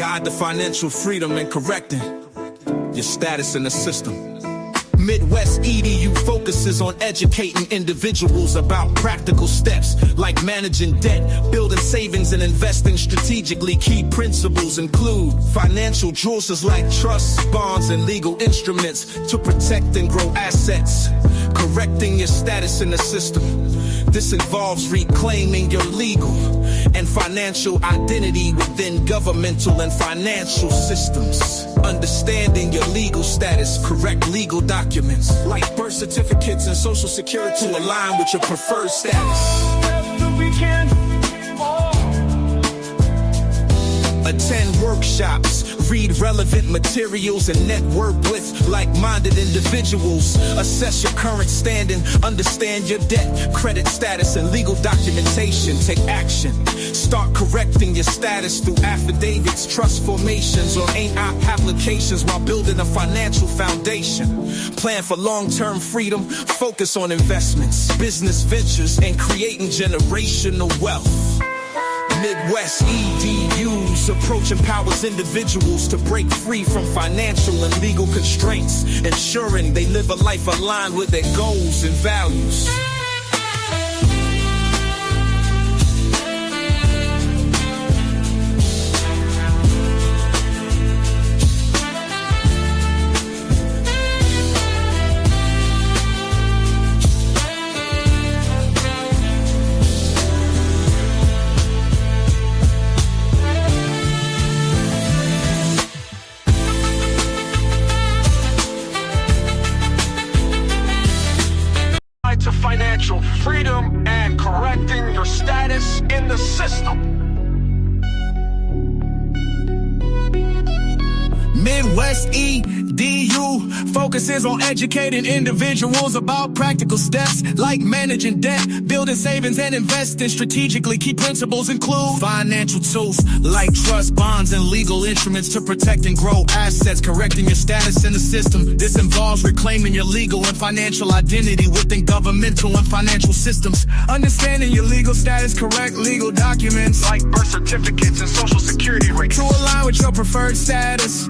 guide to financial freedom and correcting your status in the system. Midwest EDU focuses on educating individuals about practical steps like managing debt, building savings, and investing strategically. Key principles include financial choices like trusts, bonds, and legal instruments to protect and grow assets, correcting your status in the system. This involves reclaiming your legal and financial identity within governmental and financial systems. Understanding your legal status, correct legal documents like birth certificates and social security to align with your preferred status. Attend workshops, read relevant materials, and network with like-minded individuals. Assess your current standing, understand your debt, credit status, and legal documentation. Take action. Start correcting your status through affidavits, trust formations, or applications while building a financial foundation. Plan for long-term freedom, focus on investments, business ventures, and creating generational wealth. Midwest EDU's approach empowers individuals to break free from financial and legal constraints, ensuring they live a life aligned with their goals and values. To financial freedom and correcting your status in the system. Midwest EDU focuses on educating individuals about practical steps like managing debt, building savings, and investing strategically. Key principles include financial tools like trust, bonds, and legal instruments to protect and grow assets, correcting your status in the system. This involves reclaiming your legal and financial identity within governmental and financial systems. Understanding your legal status, correct legal documents like birth certificates and social security records to align with your preferred status.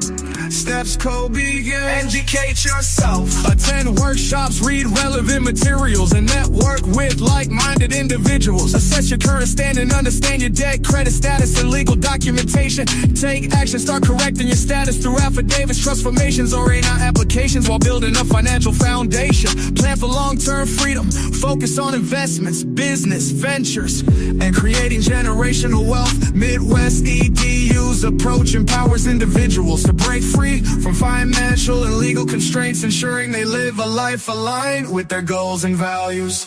Steps begin. Educate yourself. Attend workshops, read relevant materials, and network with like-minded individuals. Assess your current standing, understand your debt, credit status, and legal documentation. Take action, start correcting your status through affidavits, trust formations, or applications while building a financial foundation. Plan for long-term freedom. Focus on investments, business, ventures, and creating generational wealth. Midwest EDU's approach empowers individuals to break free from financial and legal constraints, ensuring they live a life aligned with their goals and values.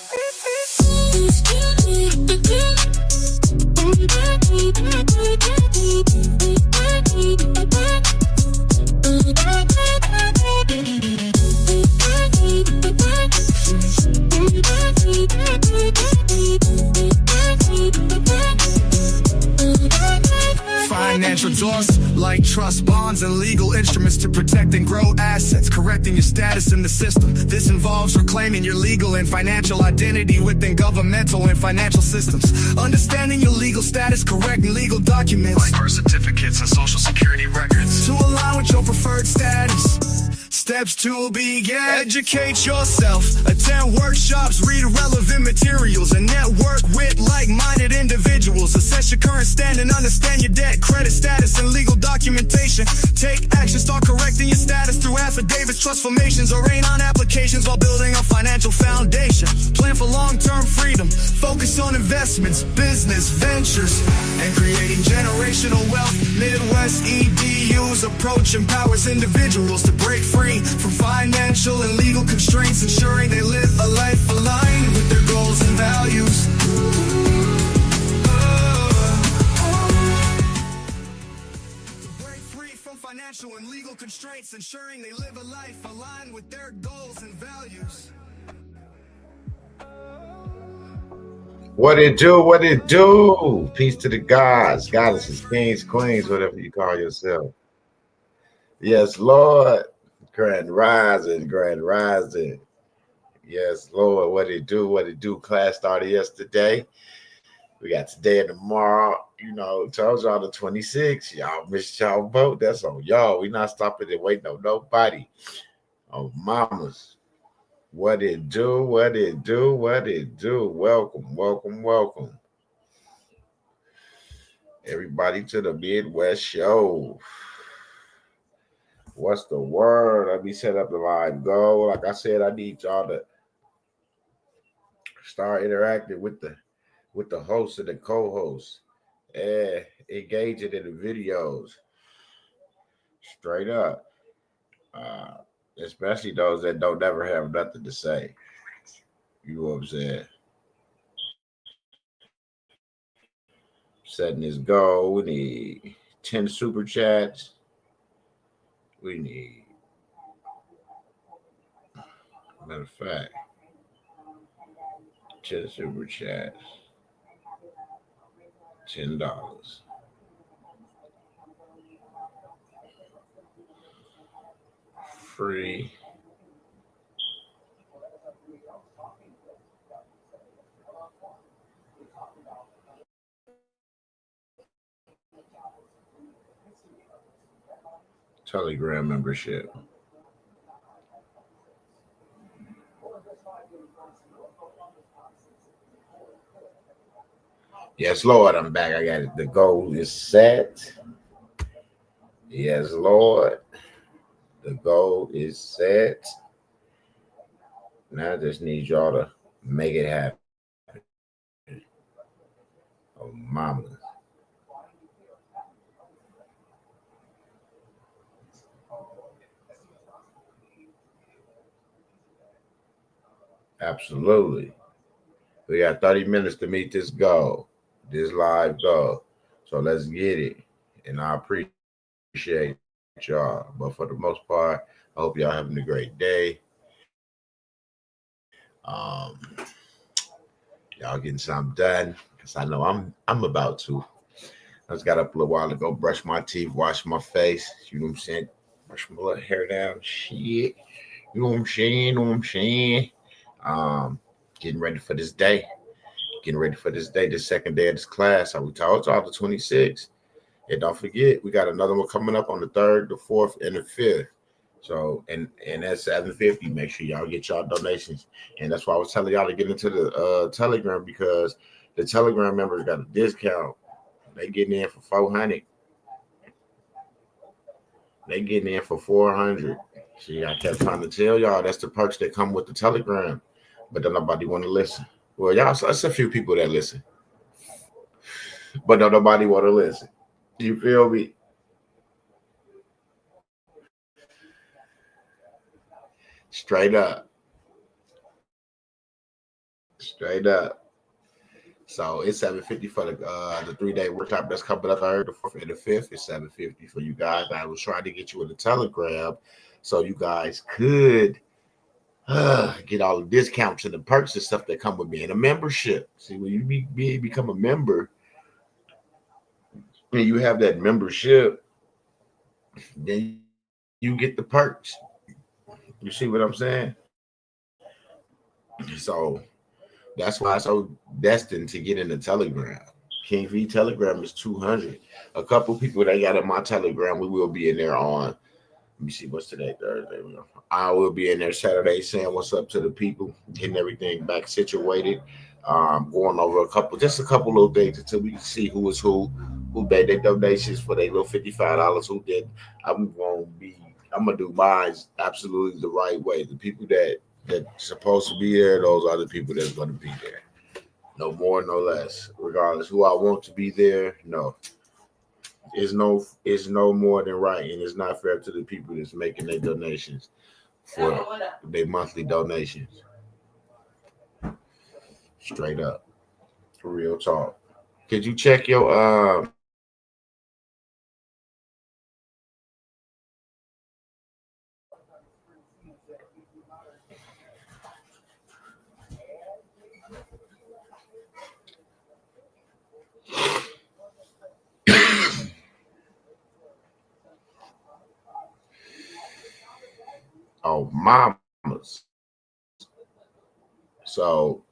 Financial tools like trust, bonds, and legal instruments to protect and grow assets, correcting your status in the system. This involves reclaiming your legal and financial identity within governmental and financial systems. Understanding your legal status, correcting legal documents like birth certificates and social security records to align with your preferred status. Steps to begin. Educate yourself. Attend workshops, read relevant materials, and network with like-minded individuals. Assess your current standing, understand your debt, credit status, and legal documentation. Take action, start correcting your status through affidavits, trust formations, or applications while building a financial foundation. Plan for long-term freedom. Focus on investments, business, ventures, and creating generational wealth. Midwest EDU's approach empowers individuals to break free from financial and legal constraints, ensuring they live a life aligned with their goals and values. To break free from financial and legal constraints, ensuring they live a life aligned with their goals and values. What it do? What it do? Peace to the gods, goddesses, kings, queens, whatever you call yourself. Yes, Lord. Grand rising, grand rising. Yes, Lord, what it do? What it do? Class started yesterday. We got today and tomorrow. Told y'all the 26th. Y'all missed y'all vote. That's on y'all. We not stopping and waiting on nobody. Oh, mamas. What it do? What it do? What it do? Welcome, welcome, welcome. Everybody to the Midwest show. What's the word? Let me set up the live goal. Like I said, I need y'all to start interacting with the host and the co-host. Engaging in the videos. Straight up. Uh, Especially those that don't never have nothing to say. You know what I'm saying? Setting this goal. We need 10 super chats. We need, matter of fact, 10 super chats. $10. Free. Telegram membership. Yes, Lord, I'm back. I got it. The goal is set. Yes, Lord. The goal is set. Now I just need y'all to make it happen. Oh, mama. Absolutely. We got 30 minutes to meet this goal, this live goal. So let's get it. And I appreciate y'all. But for the most part, I hope y'all having a great day. Um, y'all getting something done because I know I'm about to. I just got up a little while ago, brush my teeth, wash my face. You know what I'm saying? Brush my little hair down. Shit. You know what I'm saying? You know what I'm saying? Um, Getting ready for this day. Getting ready for this day, the second day of this class. So we told y'all the 26th. And don't forget, we got another one coming up on the 3rd, the 4th, and the 5th. So and that's 750. Make sure y'all get y'all donations. And that's why I was telling y'all to get into the Telegram because the Telegram members got a discount. They getting in for 400. They getting in for 400. See, I kept trying to tell y'all that's the perks that come with the Telegram, but then nobody want to listen. Well, y'all, so it's a few people that listen, but don't nobody want to listen. You feel me? Straight up, straight up. So it's 750 for the 3 day workshop that's coming up. The 4th and the 5th is 750 for you guys. I was trying to get you in the Telegram so you guys could get all the discounts and the perks and stuff that come with being a membership. See, when you become a member and you have that membership, then you get the perks. You see what I'm saying? So that's why I'm so destined to get in the Telegram. King V Telegram is 200. A couple people that got in my Telegram, we will be in there on. Let me see what's today, Thursday. I will be in there Saturday saying what's up to the people, getting everything back situated, going over just a couple little things until we see who is who made their donations for their little $55, who did. I'm gonna do mine absolutely the right way. The people that supposed to be there, those are the people that's gonna be there. No more, no less. Regardless who I want to be there, no. It's no more than right, and it's not fair to the people that's making their donations for their monthly donations. Straight up, real talk. Could you check your mamas? So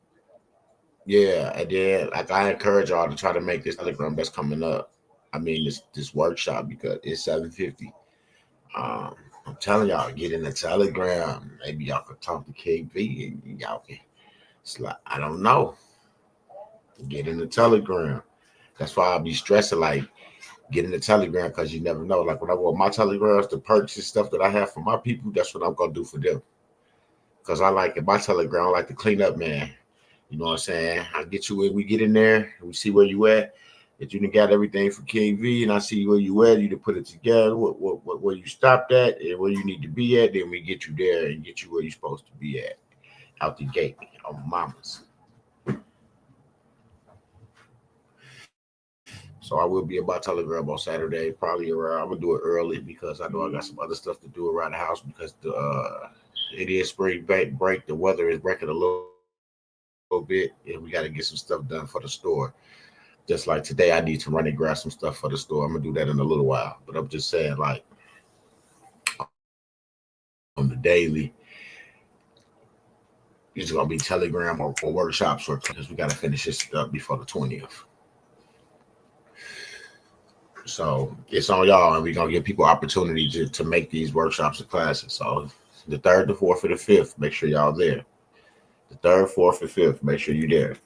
Yeah, and then like I encourage y'all to try to make this Telegram that's coming up. I mean this workshop because it's 750. Um, I'm telling y'all, get in the Telegram. Maybe y'all could talk to KB and y'all can. It's like I don't know. Get in the Telegram. That's why I'll be stressing like get in the Telegram because you never know. Like when I go on my Telegrams, the perks and stuff that I have for my people, that's what I'm gonna do for them. Because I like in my Telegram, I like to clean up, man. You know what I'm saying? I get you in, we get in there, we see where you at. That you done got everything for King V, and I see where you at. You to put it together, where you stopped at, and where you need to be at. Then we get you there and get you where you're supposed to be at, out the gate on mamas. So I will be about Telegram on Saturday, probably around. I'm gonna do it early because I know I got some other stuff to do around the house because the it is spring break. The weather is breaking a little bit, and we got to get some stuff done for the store. Just like today, I need to run and grab some stuff for the store. I'm gonna do that in a little while. But I'm just saying, like on the daily, it's gonna be Telegram or workshops or because we gotta finish this stuff before the 20th. So it's on y'all, and we're gonna give people opportunity to make these workshops and classes. So the third, the fourth, or the fifth, make sure y'all there. The third, fourth, and fifth, make sure you there.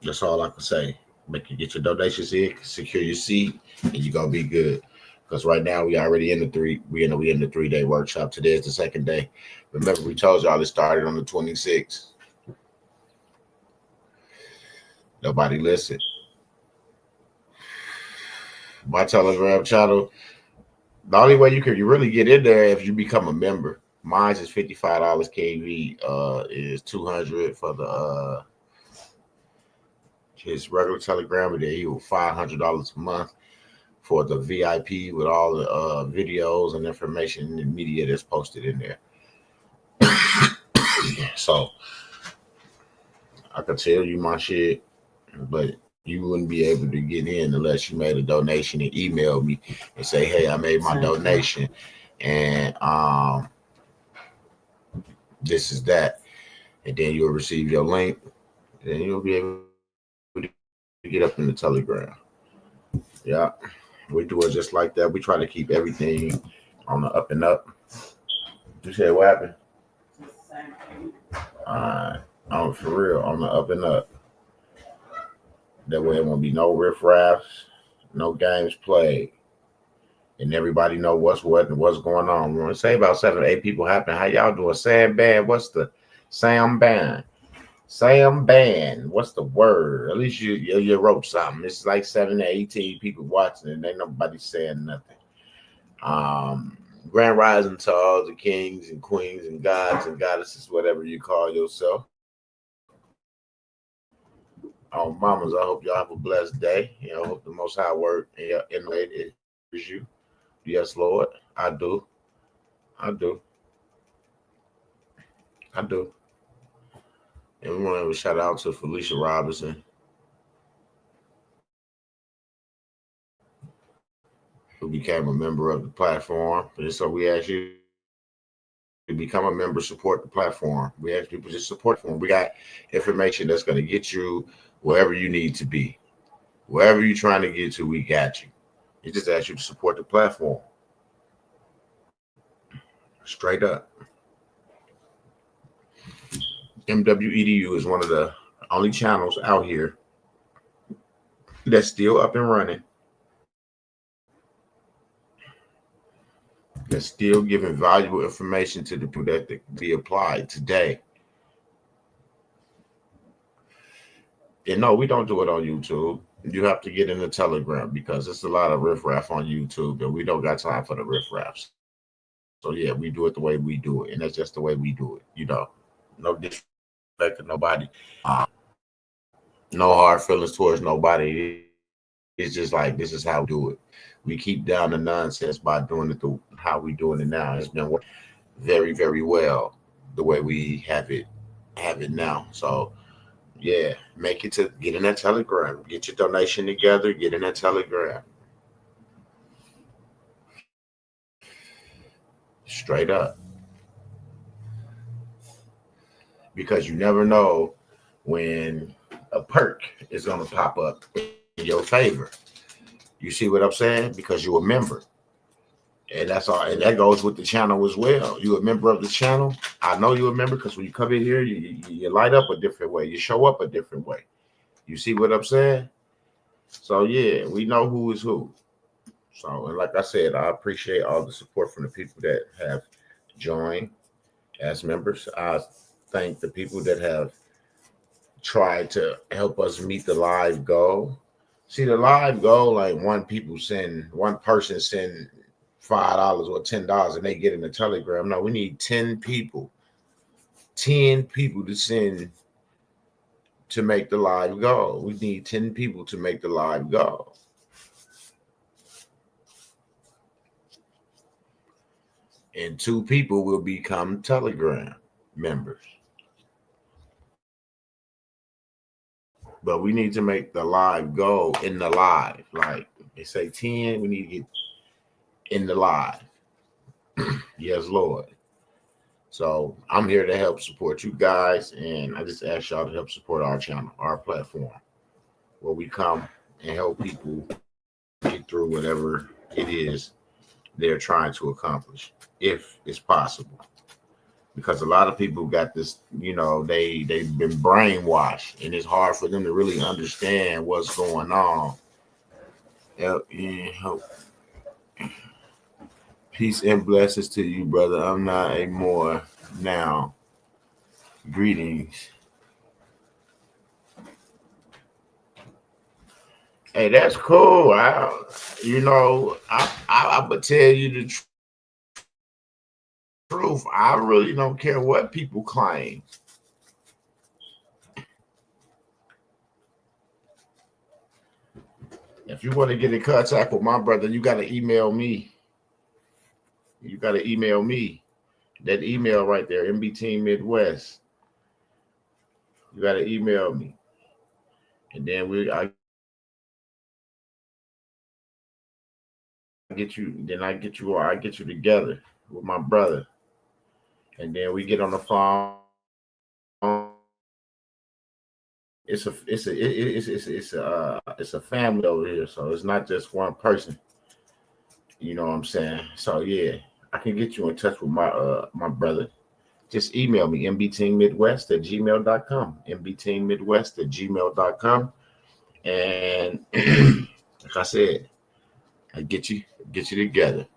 That's all I can say. Make you get your donations in, secure your seat, and you're gonna be good. Because right now we already in the we in the 3 day workshop. Today is the second day. Remember, we told y'all it started on the 26th. Nobody listened. My Telegram channel. The only way you really get in there if you become a member. Mine is $55 KV. Is 200 for the his regular Telegram, and then he was $500 a month for the VIP with all the videos and information and media that's posted in there. So I could tell you my shit, but you wouldn't be able to get in unless you made a donation and emailed me and say, "Hey, I made my donation, and this is that," and then you'll receive your link, and then you'll be able to get up in the Telegram. Yeah, we do it just like that. We try to keep everything on the up and up. You said what happened? For real, on the up and up. That way, it won't be no riffraffs, no games played, and everybody know what's what and what's going on. We're gonna say about 7 or 8 people happen. How y'all doing? Sam Band. What's the Sam Band? Sam Band. What's the word? At least you wrote something. It's like 7 to 18 people watching, and ain't nobody saying nothing. Grand rising to all the kings and queens and gods and goddesses, whatever you call yourself. Mamas, I hope y'all have a blessed day. I hope the Most High word in it is you. Yes, Lord, I do. I do. I do. And we want to shout out to Felicia Robinson, who became a member of the platform. And so we ask you to become a member, support the platform. We ask people to support the platform. We got information that's going to get you wherever you need to be. Wherever you're trying to get to, we got you. It just ask you to support the platform. Straight up. MWEDU is one of the only channels out here that's still up and running, that's still giving valuable information to the people that can be applied today. And no, we don't do it on YouTube. You have to get in the Telegram because there's a lot of riffraff on YouTube, and we don't got time for the riffraffs. So yeah, we do it the way we do it, and that's just the way we do it. No disrespect to nobody, no hard feelings towards nobody. It's just like this is how we do it. We keep down the nonsense by doing it how we doing it now. It's been working very, very well the way we have it now. So yeah, make it to get in that Telegram. Get your donation together. Get in that Telegram. Straight up, because you never know when a perk is going to pop up in your favor. You see what I'm saying? Because you're a member. And that's all. And that goes with the channel as well. You a member of the channel. I know you're a member because when you come in here, you light up a different way. You show up a different way. You see what I'm saying? So, yeah, we know who is who. So, and like I said, I appreciate all the support from the people that have joined as members. I thank the people that have tried to help us meet the live goal. See, the live goal, like one person send $5 or $10 and they get in the Telegram. No, we need 10 people. 10 people to send to make the live go. We need 10 people to make the live go. And 2 people will become Telegram members. But we need to make the live go in the live. Like they say 10, we need to get in the live. Yes, Lord. So I'm here to help support you guys, and I just ask y'all to help support our channel, our platform, where we come and help people get through whatever it is they're trying to accomplish, if it's possible. Because a lot of people got this, they've been brainwashed, and it's hard for them to really understand what's going on. Peace and blessings to you, brother. I'm not a more now. Greetings. Hey, that's cool. I would tell you the truth. I really don't care what people claim. If you want to get in contact with my brother, you got to email me. You got to email me. That email right there, Wth Midwest. You got to email me. And then I get you together with my brother. And then we get on the phone. It's a family over here, so it's not just one person. You know what I'm saying? So yeah, I can get you in touch with my brother. Just email me, mbteammidwest@gmail.com. mbteammidwest@gmail.com. And like I said, I get you together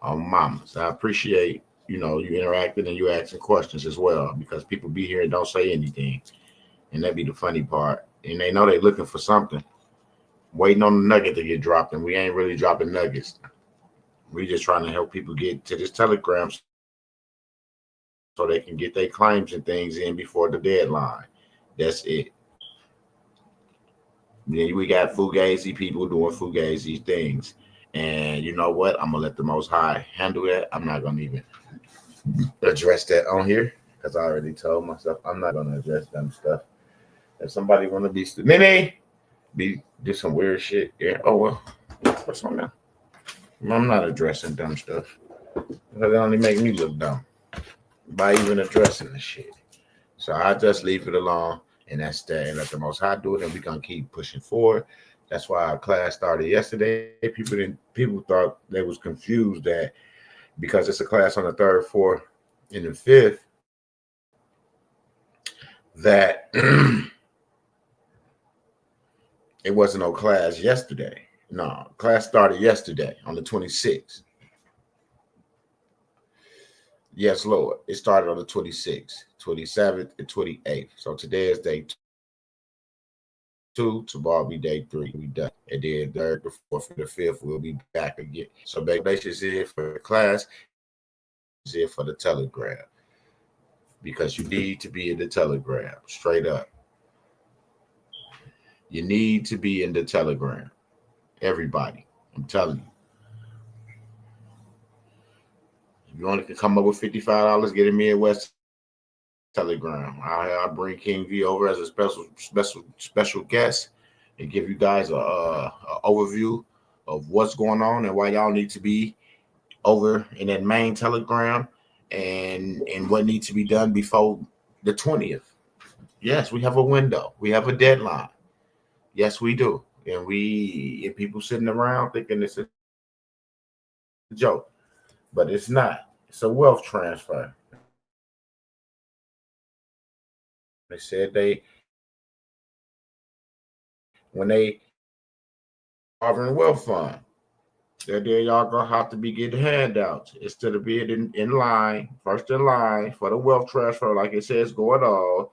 on mamas. I appreciate you interacting and you asking questions as well, because people be here and don't say anything. And that'd be the funny part. And they know they're looking for something, waiting on the nugget to get dropped. And we ain't really dropping nuggets. We just trying to help people get to this Telegram so they can get their claims and things in before the deadline. That's it. Then we got Fugazi people doing Fugazi things. And you know what? I'm going to let the Most High handle that. I'm not going to even address that on here, because I already told myself I'm not going to address them stuff. If somebody want to be do some weird shit, yeah. Oh well, what's on that? I'm not addressing dumb stuff. It only make me look dumb by even addressing the shit. So I just leave it alone, and that's that. And let the Most High do it, and we're gonna keep pushing forward. That's why our class started yesterday. People thought they was confused that because it's a class on the 3rd, 4th, and the 5th that it wasn't no class yesterday. No, class started yesterday on the 26th. Yes, Lord. It started on the 26th, 27th, and 28th. So today is day 2. Tomorrow will be day 3. We done. And then the 3rd, the 4th, and the 5th, we'll be back again. So basically, is here for the class. Is here for the Telegram. Because you need to be in the Telegram. Straight up. You need to be in the Telegram. Everybody. I'm telling you. If you only can come up with $55, get in Midwest Telegram. I'll bring King V over as a special guest and give you guys a overview of what's going on and why y'all need to be over in that main Telegram and what needs to be done before the 20th. Yes, we have a window. We have a deadline. Yes, we do. And people sitting around thinking it's a joke, but it's not. It's a wealth transfer. They said when they sovereign wealth fund, that there y'all gonna have to be getting handouts instead of being in line, first in line for the wealth transfer, like it says going on.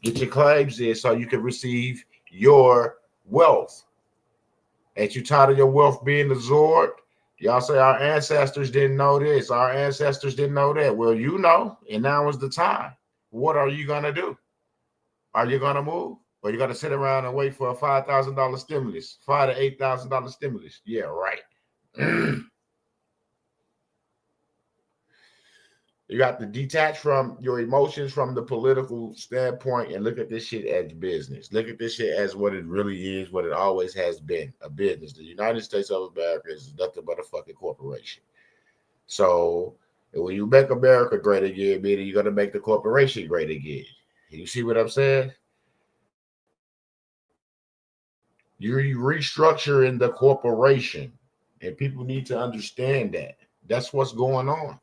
Get your claims in so you can receive your wealth. Ain't you tired of your wealth being absorbed? Y'all say our ancestors didn't know this, our ancestors didn't know that. Well, you know, and now is the time. What are you gonna do? Are you gonna move? Or you gotta sit around and wait for a $5,000 stimulus, $5,000 to $8,000 stimulus? Yeah, right. You got to detach from your emotions from the political standpoint and look at this shit as business. Look at this shit as what it really is, what it always has been, a business. The United States of America is nothing but a fucking corporation. So when you make America great again, meaning you're going to make the corporation great again. You see what I'm saying? You're restructuring the corporation, and people need to understand that. That's what's going on.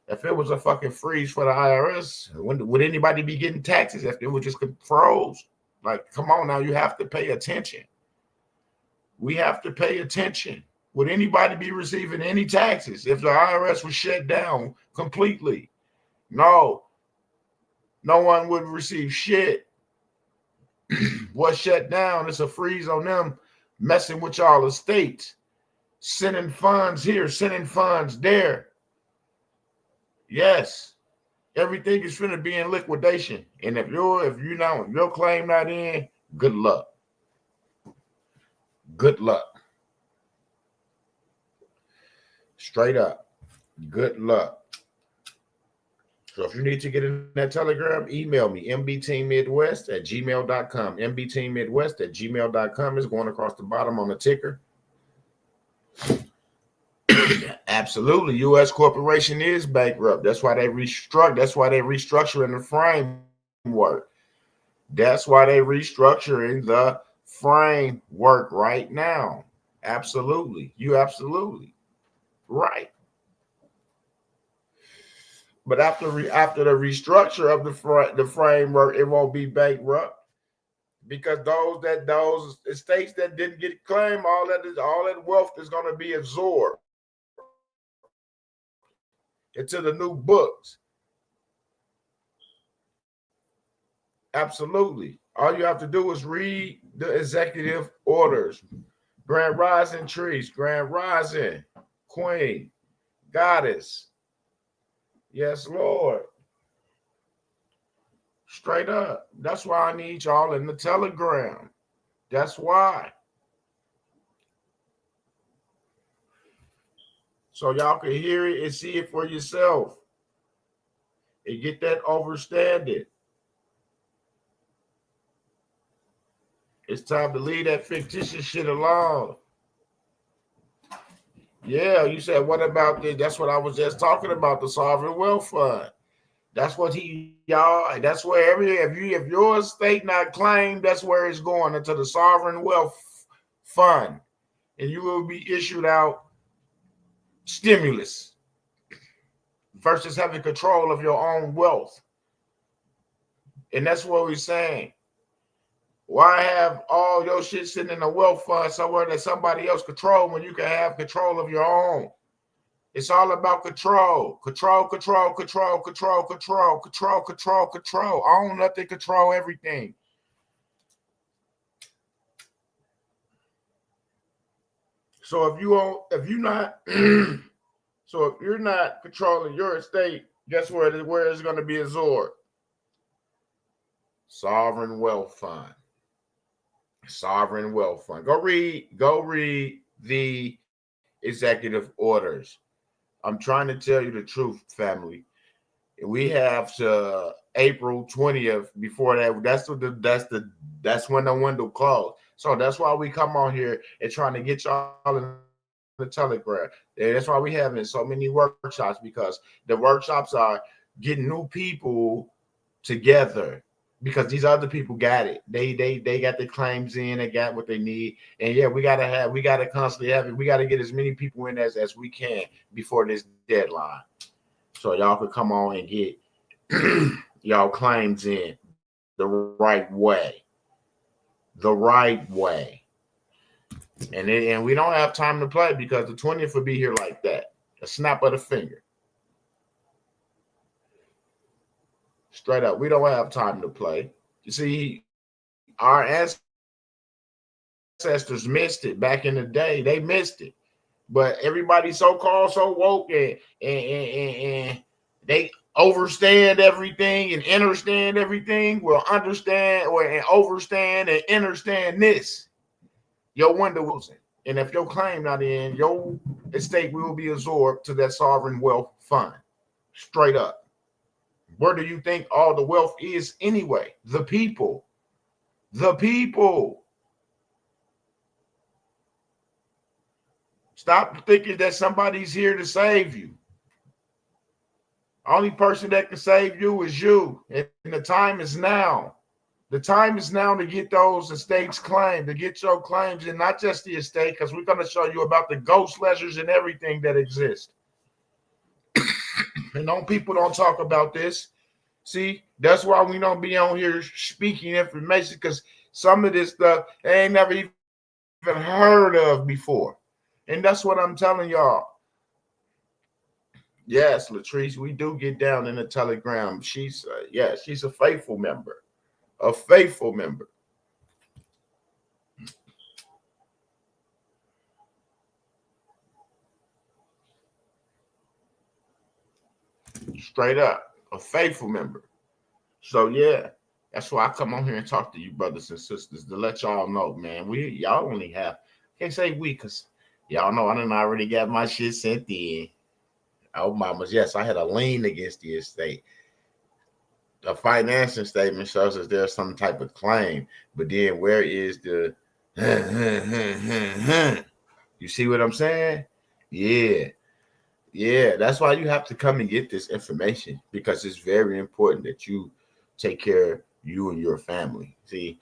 If it was a fucking freeze for the IRS, would anybody be getting taxes if it was just froze? Like, come on now, you have to pay attention. We have to pay attention. Would anybody be receiving any taxes if the IRS was shut down completely? No. No one would receive shit. What's shut down? It's a freeze on them messing with y'all estates, sending funds here, sending funds there. Yes. Everything is finna be in liquidation. And if your claim not in, good luck. Good luck. Straight up. Good luck. So if you need to get in that Telegram, email me, mbteammidwest@gmail.com. mbteammidwest@gmail.com is going across the bottom on the ticker. Absolutely. U.S. corporation is bankrupt. That's why they restructure. That's why they restructuring the framework. That's why they restructuring the framework right now. Absolutely. You absolutely right. But after the restructure of the framework, it won't be bankrupt because those estates that didn't get claimed, all that wealth is going to be absorbed into the new books. Absolutely. All you have to do is read the executive orders. Grand Rising Trees, Grand Rising, Queen, Goddess. Yes, Lord. Straight up. That's why I need y'all in the Telegram. That's why. So y'all can hear it and see it for yourself. And get that overstanding. It's time to leave that fictitious shit alone. Yeah, you said, what about this? That's what I was just talking about, the sovereign wealth fund. That's what that's where if your estate not claimed, that's where it's going, into the sovereign wealth fund. And you will be issued out stimulus versus having control of your own wealth. And that's what we're saying. Why have all your shit sitting in a wealth fund somewhere that somebody else control when you can have control of your own? It's all about control. Control. Own nothing, control everything. So if you're not controlling your estate, guess where it's going to be absorbed? Sovereign wealth fund. Sovereign wealth fund. Go read the executive orders. I'm trying to tell you the truth, family. We have to April 20th. Before that, that's when the window closed. So that's why we come on here and trying to get y'all in the Telegram. And that's why we having so many workshops, because the workshops are getting new people together. because these other people got it. They got the claims in, they got what they need. And yeah, we gotta constantly have it. We gotta get as many people in as we can before this deadline. So y'all could come on and get y'all claims in the right way. The right way. And we don't have time to play because the 20th will be here like that. A snap of the finger. Straight up. We don't have time to play. You see, our ancestors missed it back in the day. They missed it. But everybody so-called so woke and they overstand everything and understand everything, will understand and overstand and understand this. Your window was in. And if your claim not in, your estate will be absorbed to that sovereign wealth fund. Straight up. Where do you think all the wealth is anyway? The people. The people. Stop thinking that somebody's here to save you. Only person that can save you is you. And the time is now. The time is now to get those estates claimed, to get your claims, and not just the estate, because we're going to show you about the ghost ledgers and everything that exist. And people don't talk about this. See, that's why we don't be on here speaking information, because some of this stuff they ain't never even heard of before. And that's what I'm telling y'all. Yes, Latrice, we do get down in the Telegram. She's a faithful member. A faithful member. Straight up, a faithful member. So yeah, that's why I come on here and talk to you, brothers and sisters, to let y'all know, man. Y'all only have, can't say we, because y'all know I done already got my shit sent in. Oh, mamas, yes, I had a lien against the estate. A financing statement shows that there's some type of claim, but then where is the you see what I'm saying? Yeah, that's why you have to come and get this information, because it's very important that you take care of you and your family. See,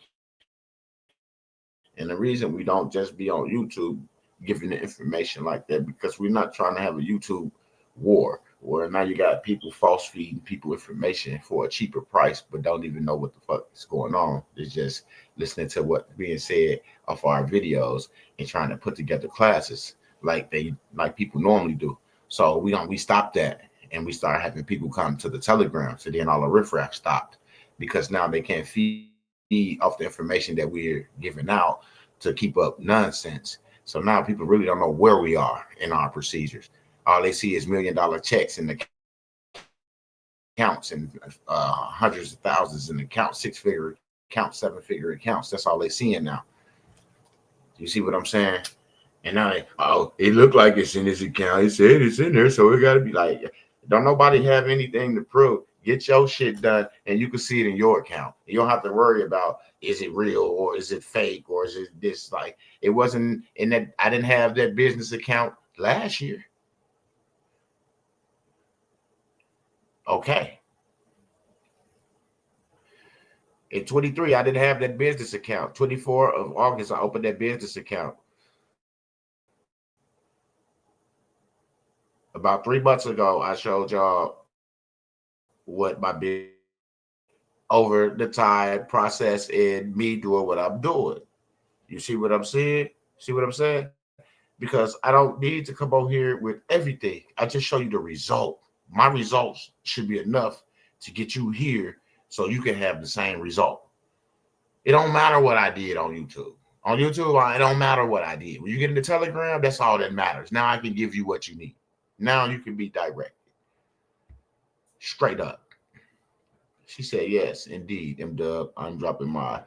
and the reason we don't just be on YouTube giving the information like that, because we're not trying to have a YouTube war where now you got people false feeding people information for a cheaper price, but don't even know what the fuck is going on. It's just listening to what's being said off our videos and trying to put together classes like people normally do. So we stopped that, and we started having people come to the Telegram. So then all the riffraff stopped, because now they can't feed off the information that we're giving out to keep up nonsense. So now people really don't know where we are in our procedures. All they see is $1 million checks in the accounts and hundreds of thousands in the account, 6-figure accounts, 7-figure accounts. That's all they seeing now. You see what I'm saying? And now it looked like it's in this account. It said it's in there, so it got to be like, don't nobody have anything to prove. Get your shit done, and you can see it in your account. You don't have to worry about, is it real or is it fake or is it this? Like, it wasn't in that. I didn't have that business account last year. Okay. In 23, I didn't have that business account. 24 of August, I opened that business account. About 3 months ago, I showed y'all what my business over the time process and me doing what I'm doing. You see what I'm saying? See what I'm saying? Because I don't need to come on here with everything. I just show you the result. My results should be enough to get you here so you can have the same result. It don't matter what I did on YouTube. On YouTube, it don't matter what I did. When you get in the Telegram, that's all that matters. Now I can give you what you need. Now you can be direct. Straight up. She said, yes, indeed. M-Dub, I'm dropping my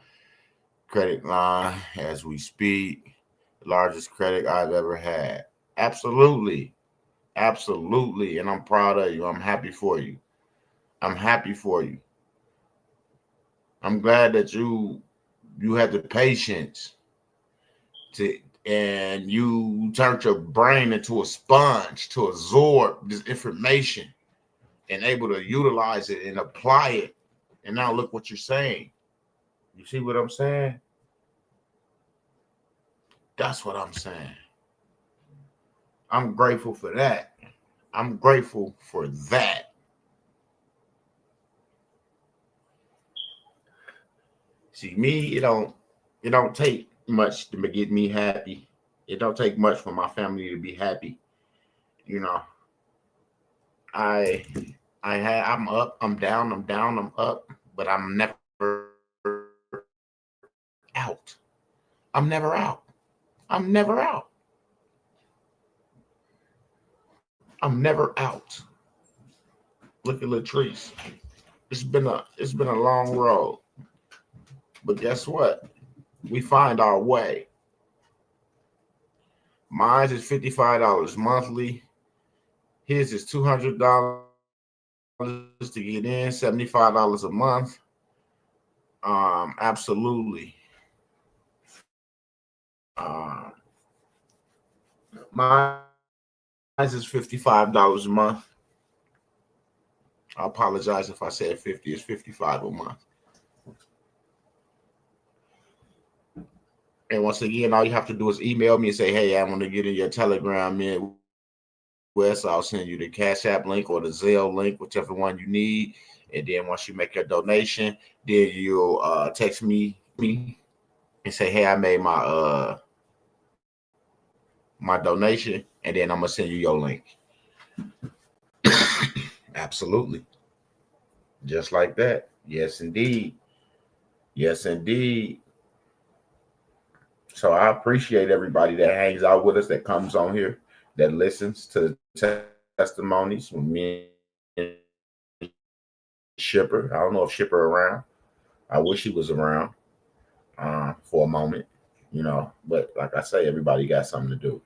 credit line as we speak. The largest credit I've ever had. Absolutely. Absolutely. And I'm proud of you. I'm happy for you. I'm happy for you. I'm glad that you had the patience and you turned your brain into a sponge to absorb this information and able to utilize it and apply it And now look what you're saying. You see what I'm saying? That's what I'm saying. I'm grateful for that. I'm grateful for that. See, me, it don't take much to get me happy. It don't take much for my family to be happy. You know, I I'm up, I'm down, I'm up, but I'm never out. I'm never out. I'm never out. I'm never out. Look at Latrice. It's been a long road. But guess what? We find our way. Mine is $55 monthly. His is $200 to get in, $75 a month. Absolutely. Mine is $55 a month. I apologize if I said 50. It's 55 a month. And once again, all you have to do is email me and say, hey, I want to get in your Telegram Midwest. I'll send you the Cash App link or the Zelle link, whichever one you need. And then once you make your donation, then you'll text me and say, hey, I made my donation, and then I'm gonna send you your link. Absolutely. Just like that. Yes, indeed. Yes, indeed. So I appreciate everybody that hangs out with us, that comes on here, that listens to testimonies from me and Shipper. I don't know if Shipper around. I wish he was around for a moment, But like I say, everybody got something to do.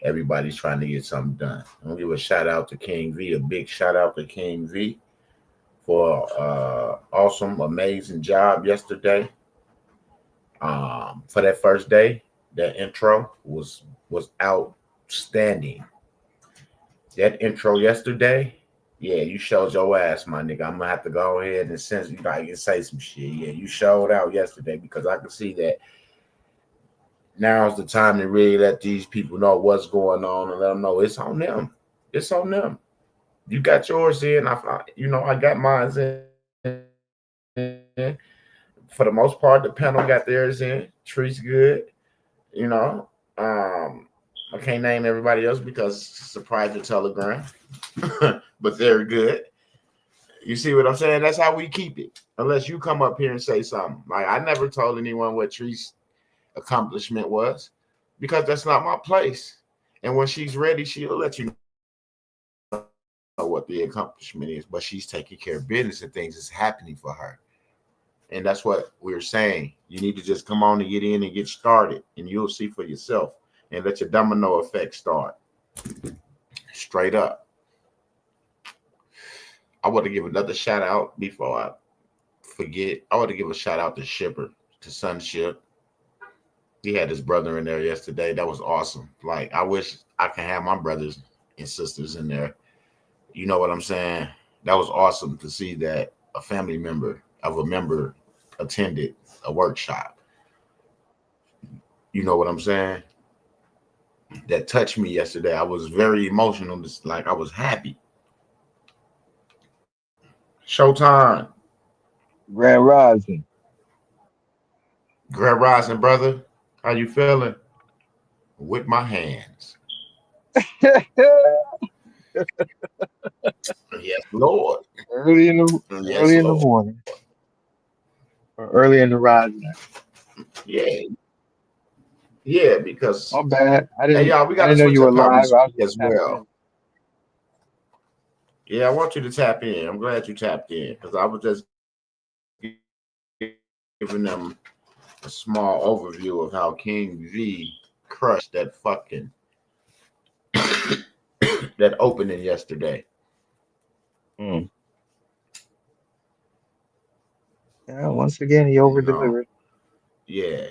Everybody's trying to get something done. I'm gonna give a shout out to King V, a big shout out to King V for awesome, amazing job yesterday. For that first day, that intro was outstanding. That intro yesterday, yeah, you showed your ass, my nigga. I'm gonna have to go ahead and sense you guys and say some shit. Yeah, you showed out yesterday because I can see that now's the time to really let these people know what's going on and let them know it's on them. It's on them. You got yours in. I got mine in. For the most part, the panel got theirs in. Tree's good. I can't name everybody else because it's a private telegram, but they're good. You see what I'm saying? That's how we keep it. Unless you come up here and say something. Like, I never told anyone what Tree's accomplishment was because that's not my place. And when she's ready, she'll let you know what the accomplishment is. But she's taking care of business and things is happening for her. And that's what we're saying. You need to just come on and get in and get started, and you'll see for yourself. And let your domino effect start. Straight up. I want to give another shout out before I forget. I want to give a shout out to Shipper, to Sunship. He had his brother in there yesterday. That was awesome. Like, I wish I could have my brothers and sisters in there. You know what I'm saying? That was awesome to see that a family member of a member attended a workshop. You know what I'm saying? That touched me yesterday. I was very emotional. Like, I was happy. Showtime. Grand Rising. Grand Rising, brother. How you feeling? With my hands. Yes, Lord. Early in the morning. Or early in the rising. Yeah, because my bad. I didn't y'all, we gotta know you were live as well. Yeah, I want you to tap in. I'm glad you tapped in because I was just giving them a small overview of how King V crushed that fucking that opening yesterday. Yeah, once again he over delivered. Yeah.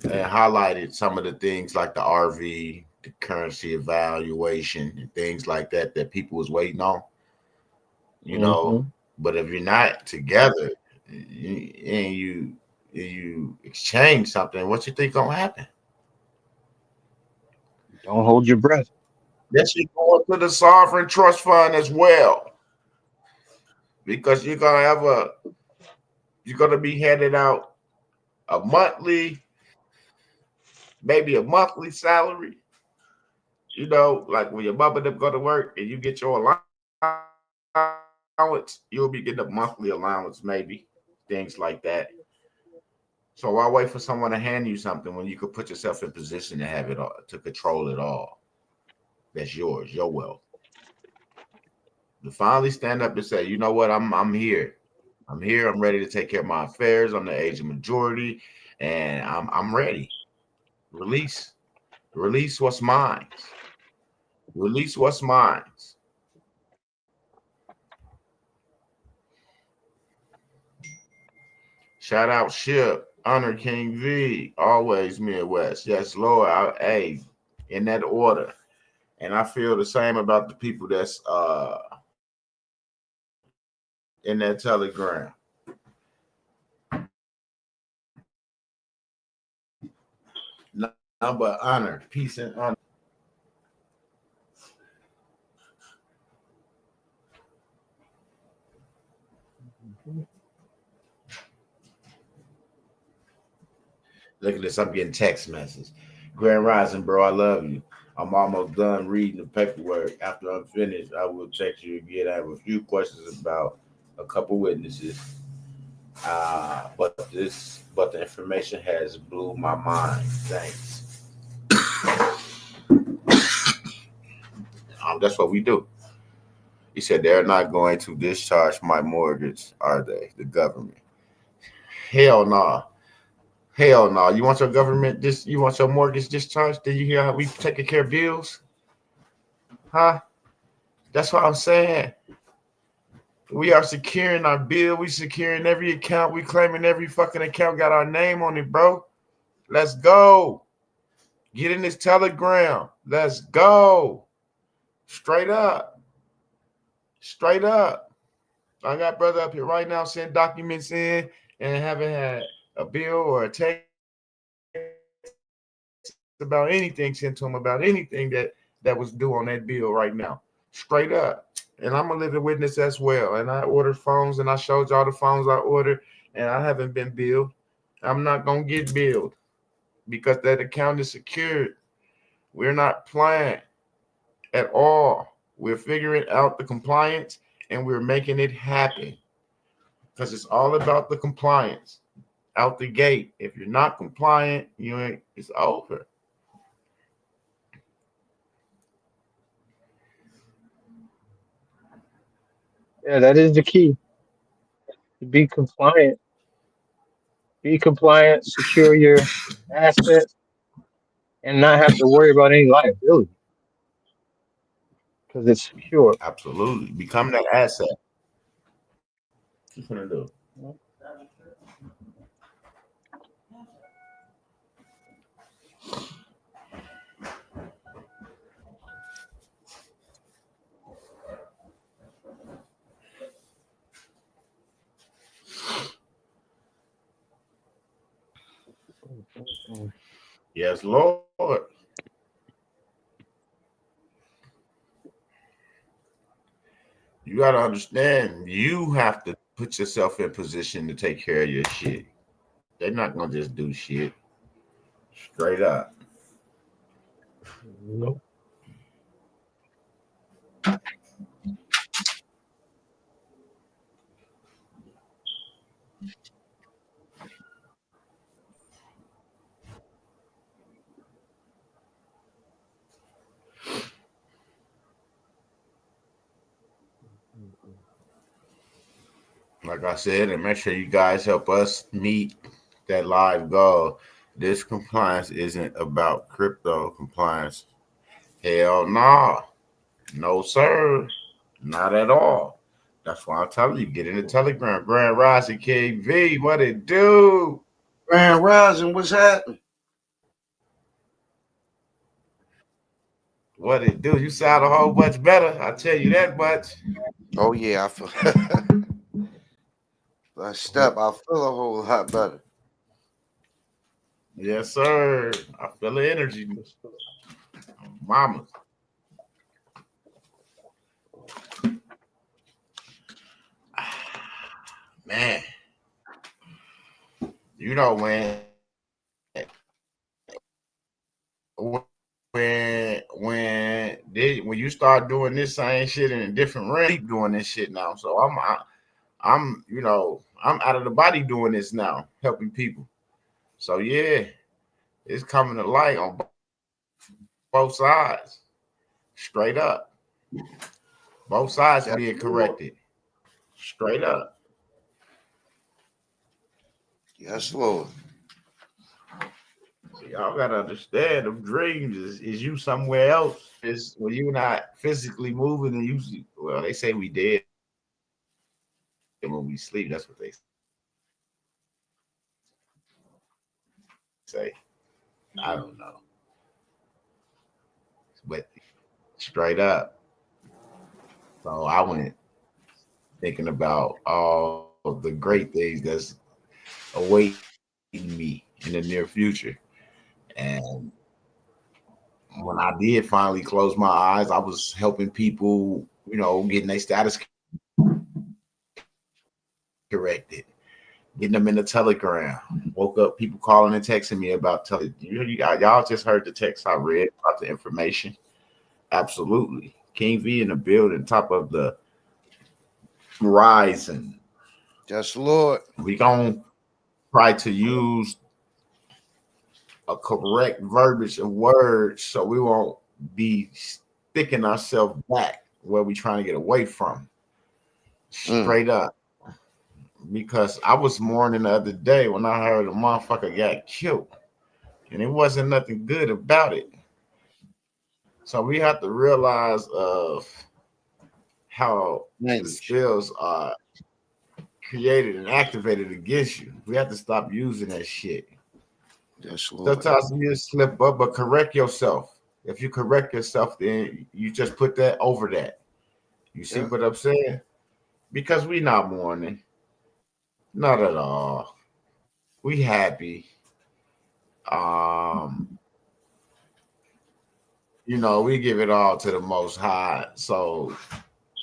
And highlighted some of the things like the RV, the currency evaluation, and things like that people was waiting on. But if you're not together and you exchange something, what you think gonna happen? Don't hold your breath. That should go into the sovereign trust fund as well, because you're gonna be handed out a monthly, maybe a monthly salary. Like when your mother them go to work and you get your allowance, you'll be getting a monthly allowance, maybe things like that. So why wait for someone to hand you something when you could put yourself in position to have it all, to control it all? That's yours, your wealth. To finally stand up and say, you know what, I'm here. I'm here. I'm ready to take care of my affairs. I'm the age of majority, and I'm ready. Release, release what's mine. Release what's mine. Shout out Ship, Honor King V, always Midwest. Yes, Lord. Hey, in that order. And I feel the same about the people that's in that telegram. Number honor, peace and honor. Look at this. I'm getting text messages. Grand Rising, bro. I love you. I'm almost done reading the paperwork. After I'm finished, I will text you again. I have a few questions about a couple witnesses. But the information has blew my mind. Thanks. That's what we do. He said they're not going to discharge my mortgage, are they? The government? Hell no. Nah. Hell no. You want your government you want your mortgage discharged? Did you hear how we taking care of bills? Huh? That's what I'm saying. We are securing our bill. We securing every account. We claiming every fucking account got our name on it, bro. Let's go. Get in this telegram. Let's go. Straight up. Straight up. I got brother up here right now sending documents in and haven't had a bill or a text about anything sent to him about anything that was due on that bill right now. Straight up. And I'm a living witness as well. And I ordered phones and I showed y'all the phones I ordered and I haven't been billed. I'm not going to get billed because that account is secured. We're not playing at all. We're figuring out the compliance and we're making it happen because it's all about the compliance out the gate. If you're not compliant, it's over. Yeah, that is the key. To be compliant. Be compliant, secure your assets, and not have to worry about any liability because it's secure. Absolutely. Become that asset. What you gonna do? Yes, Lord. You got to understand, you have to put yourself in position to take care of your shit. They're not going to just do shit. Straight up. Nope. Like I said, and make sure you guys help us meet that live goal. This compliance isn't about crypto compliance. Hell no. No, sir. Not at all. That's why I'm telling you, get in the Telegram. Grand Rising KV, what it do? Grand Rising, what's happening? What it do? You sound a whole bunch better. I tell you that much. Oh yeah, I feel Last step, I feel a whole lot better. Yes, sir. I feel the energy, mama. Man, you know when you start doing this same shit in a different realm, keep doing this shit now. So I'm I'm out of the body doing this now, helping people. So yeah, it's coming to light on both sides, straight up. Both sides Yes, being Lord. corrected, straight up. Yes, Lord. So y'all gotta understand, them dreams is you somewhere else. Is when you're not physically moving and you. Well, they say we dead when we sleep. That's what they say. I don't know, but straight up. So I went thinking about all the great things that's awaiting me in the near future. And when I did finally close my eyes, I was helping people, getting their status corrected, getting them in the telegram. Woke up, people calling and texting me about y'all just heard the text I read about the information. Absolutely. King V in the building, top of the horizon. Yes, Lord. We gonna try to use a correct verbiage of words so we won't be sticking ourselves back where we trying to get away from. Mm. Straight up. Because I was mourning the other day when I heard a motherfucker got killed. And it wasn't nothing good about it. So we have to realize of how the Language. spells are created and activated against you. We have to stop using that shit. Yes, Lord. Sometimes you slip up, but correct yourself. If you correct yourself, then you just put that over that. You see Yeah. what I'm saying? Because we not mourning. Not at all. We happy. Um, we give it all to the most high. So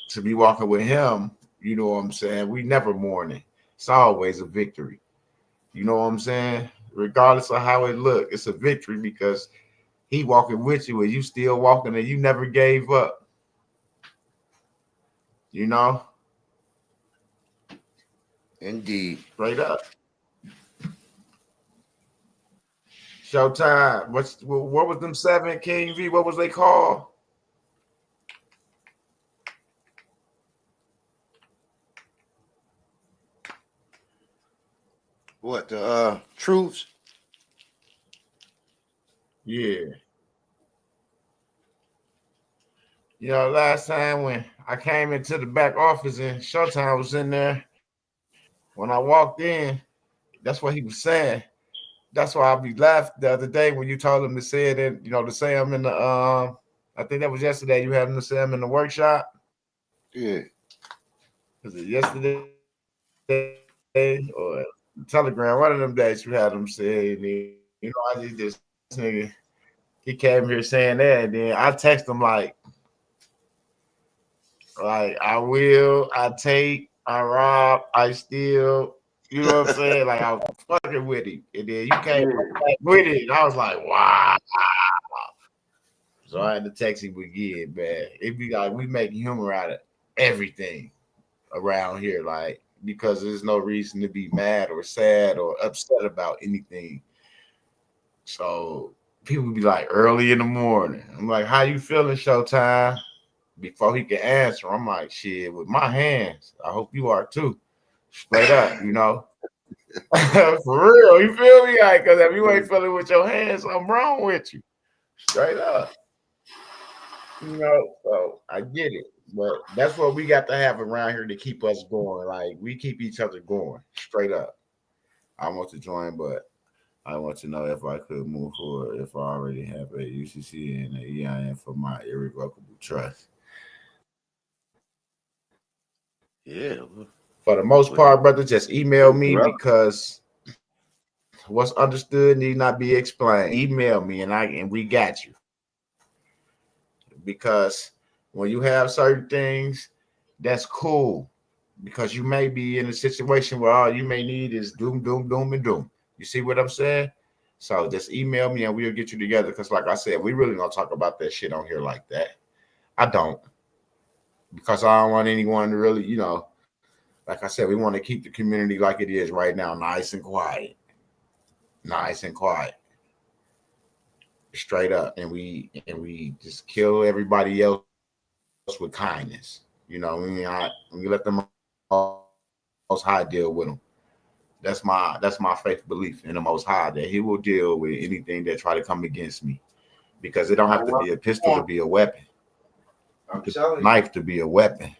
to be walking with him, you know what I'm saying? We never mourning. It's always a victory. You know what I'm saying? Regardless of how it look, it's a victory because he walking with you and you still walking and you never gave up. You know, Indeed. straight up. Showtime. What was them seven King V? What was they called? What the truths? Yeah. Last time when I came into the back office and Showtime was in there, when I walked in, that's what he was saying. That's why I be laughed the other day when you told him to say it in, to say I'm in the I think that was yesterday. You had him to say I'm in the workshop. Yeah. Was it yesterday or Telegram? One of them days you had him say, I just this nigga. He came here saying that, and then I text him like I will, I take, I rob, I steal. You know what I'm saying? Like I was fucking with him, and then you came Yeah. back with it, and I was like, wow. So I had to text him again, man. It be like we make humor out of everything around here, like because there's no reason to be mad or sad or upset about anything. So people be like early in the morning. I'm like, how you feeling, Showtime? Before he can answer, I'm like, shit, with my hands. I hope you are too. Straight up. For real. You feel me? Like, cause if you ain't feeling with your hands, I'm wrong with you. Straight up. So I get it. But that's what we got to have around here to keep us going. Like we keep each other going. Straight up. I want to join, but I want to know if I could move forward if I already have a UCC and a EIN for my irrevocable trust. Yeah. For the most part, brother, just email me Forever. because what's understood need not be explained. Email me and we got you. Because when you have certain things, that's cool. Because you may be in a situation where all you may need is doom, doom, doom, and doom. You see what I'm saying? So just email me and we'll get you together. Because like I said, we really don't talk about that shit on here like that. I don't. Because I don't want anyone to really, like I said, we want to keep the community like it is right now, nice and quiet. Nice and quiet. Straight up. And we just kill everybody else with kindness. We let the Most High deal with them. That's my faith belief in the Most High, that He will deal with anything that try to come against me, because it don't have to be a pistol to be a weapon, a knife to be a weapon.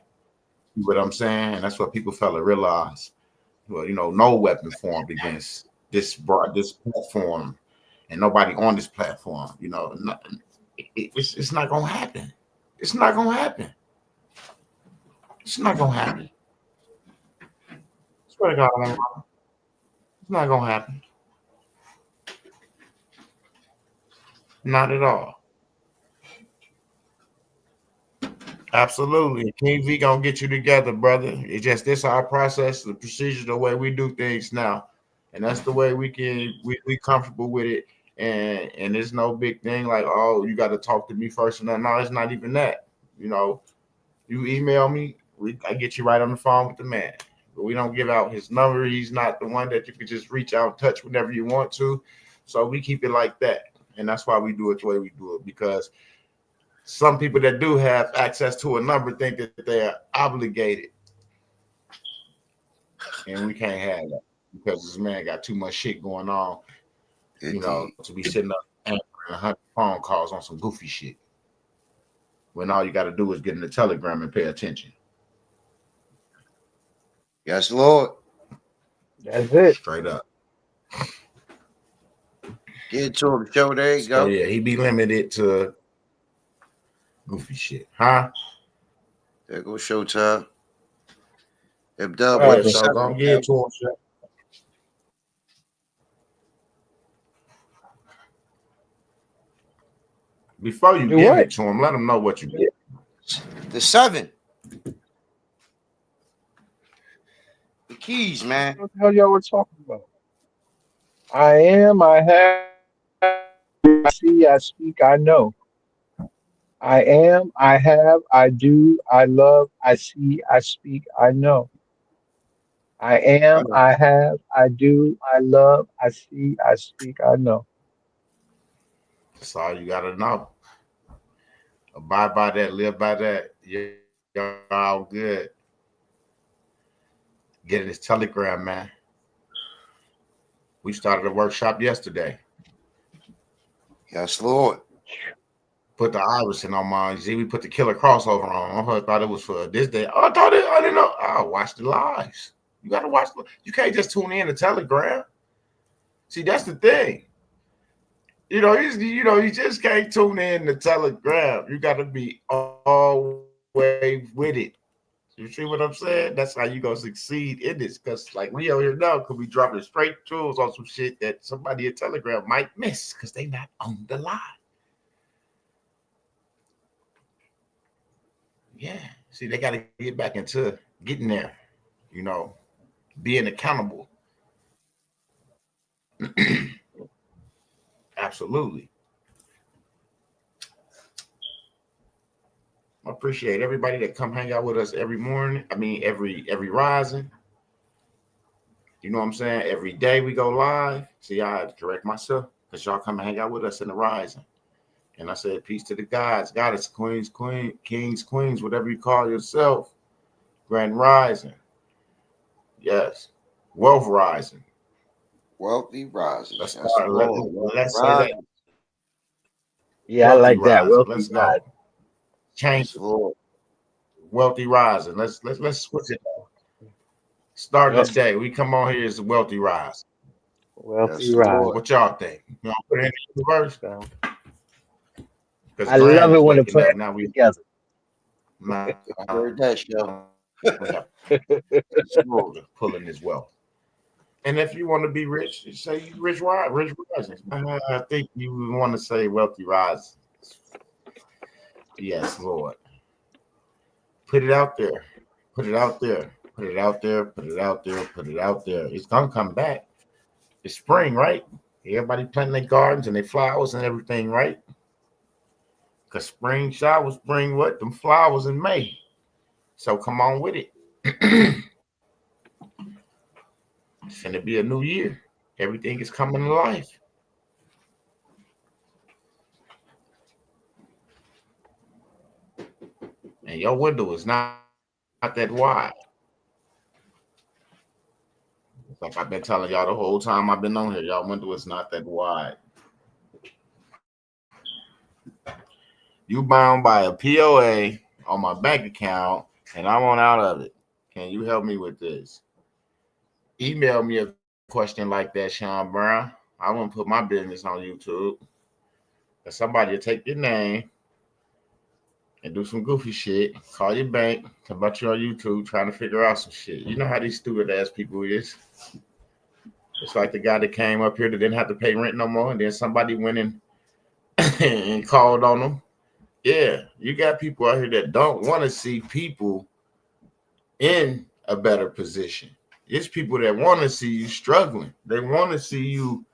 You know what I'm saying? That's what people fail to realize. Well, no weapon formed against this platform, and nobody on this platform. It's not gonna happen. It's not gonna happen. It's not gonna happen. Swear to God, it's not gonna happen. Not at all. Absolutely. King V gonna get you together, brother. It's just this our process, the procedure, the way we do things now. And that's the way we comfortable with it. And it's no big thing like, oh, you gotta talk to me first. No, it's not even that. You email me, I get you right on the phone with the man. But we don't give out his number. He's not the one that you could just reach out and touch whenever you want to. So we keep it like that. And that's why we do it the way we do it, because some people that do have access to a number think that they're obligated. And we can't have that, because this man got too much shit going on, to be sitting up answering 100 phone calls on some goofy shit, when all you got to do is get in the telegram and pay attention. Yes, Lord. That's it. Straight up. Get to him, show. There you go. Yeah, he be limited to goofy shit, huh? There go Showtime. So don't get to him, shit. Before you give it to him, let him know what you get. The 7. The keys, man. What the hell y'all were talking about? I am, I have, I see, I speak, I know. I am, I have, I do, I love, I see, I speak, I know. I am, I have, I do, I love, I see, I speak, I know. That's all you gotta know. Abide by that, live by that. You're all good. Get in this telegram, man. We started a workshop yesterday. Yes, Lord. Put the Iverson on mine. See, we put the killer crossover on. I thought it was for this day. I didn't know. I watched the lives. You gotta watch. You can't just tune in to Telegram. See, that's the thing. You just can't tune in to Telegram. You gotta be all way with it. You see what I'm saying? That's how you gonna succeed in this. Because like we over here now, could be dropping straight tools on some shit that somebody at Telegram might miss because they not on the line. Yeah. See, they gotta get back into getting there, being accountable. Absolutely. I appreciate everybody that come hang out with us every morning. I mean, every rising. You know what I'm saying? Every day we go live. See, I had to correct myself because y'all come and hang out with us in the rising. And I said, peace to the gods, goddess, queens, kings, queens, whatever you call yourself. Grand rising. Yes. Wealth rising. Wealthy rising. Let's start. Let's say that. Yeah, I like that. Wealthy Let's rising. go. Change the wealthy rising. Let's switch it. Start this day. We come on here as a wealthy rise. Wealthy rising. What y'all think? You want to put it in the verse? I love it when the plans now we together. I heard that show. We have children pulling his wealth. And if you want to be rich, you say you rich rising. I think you want to say wealthy rise. Yes, Lord. Put it out there. Put it out there. Put it out there. Put it out there. Put it out there. It's gonna come back. It's spring, right? Everybody planting their gardens and their flowers and everything, right? Because spring showers bring what? Them flowers in May. So come on with it. It's gonna be a new year. Everything is coming to life. And your window is not that wide. It's like I've been telling y'all the whole time I've been on here. Y'all window is not that wide. You bound by a POA on my bank account, and I want out of it. Can you help me with this? Email me a question like that, Sean Brown. I won't put my business on YouTube. But somebody will take your name and do some goofy shit. Call your bank, come about you on YouTube trying to figure out some shit. You know how these stupid ass people is. It's like the guy that came up here that didn't have to pay rent no more, and then somebody went in and called on them. Yeah, you got people out here that don't want to see people in a better position. It's people that want to see you struggling. They want to see you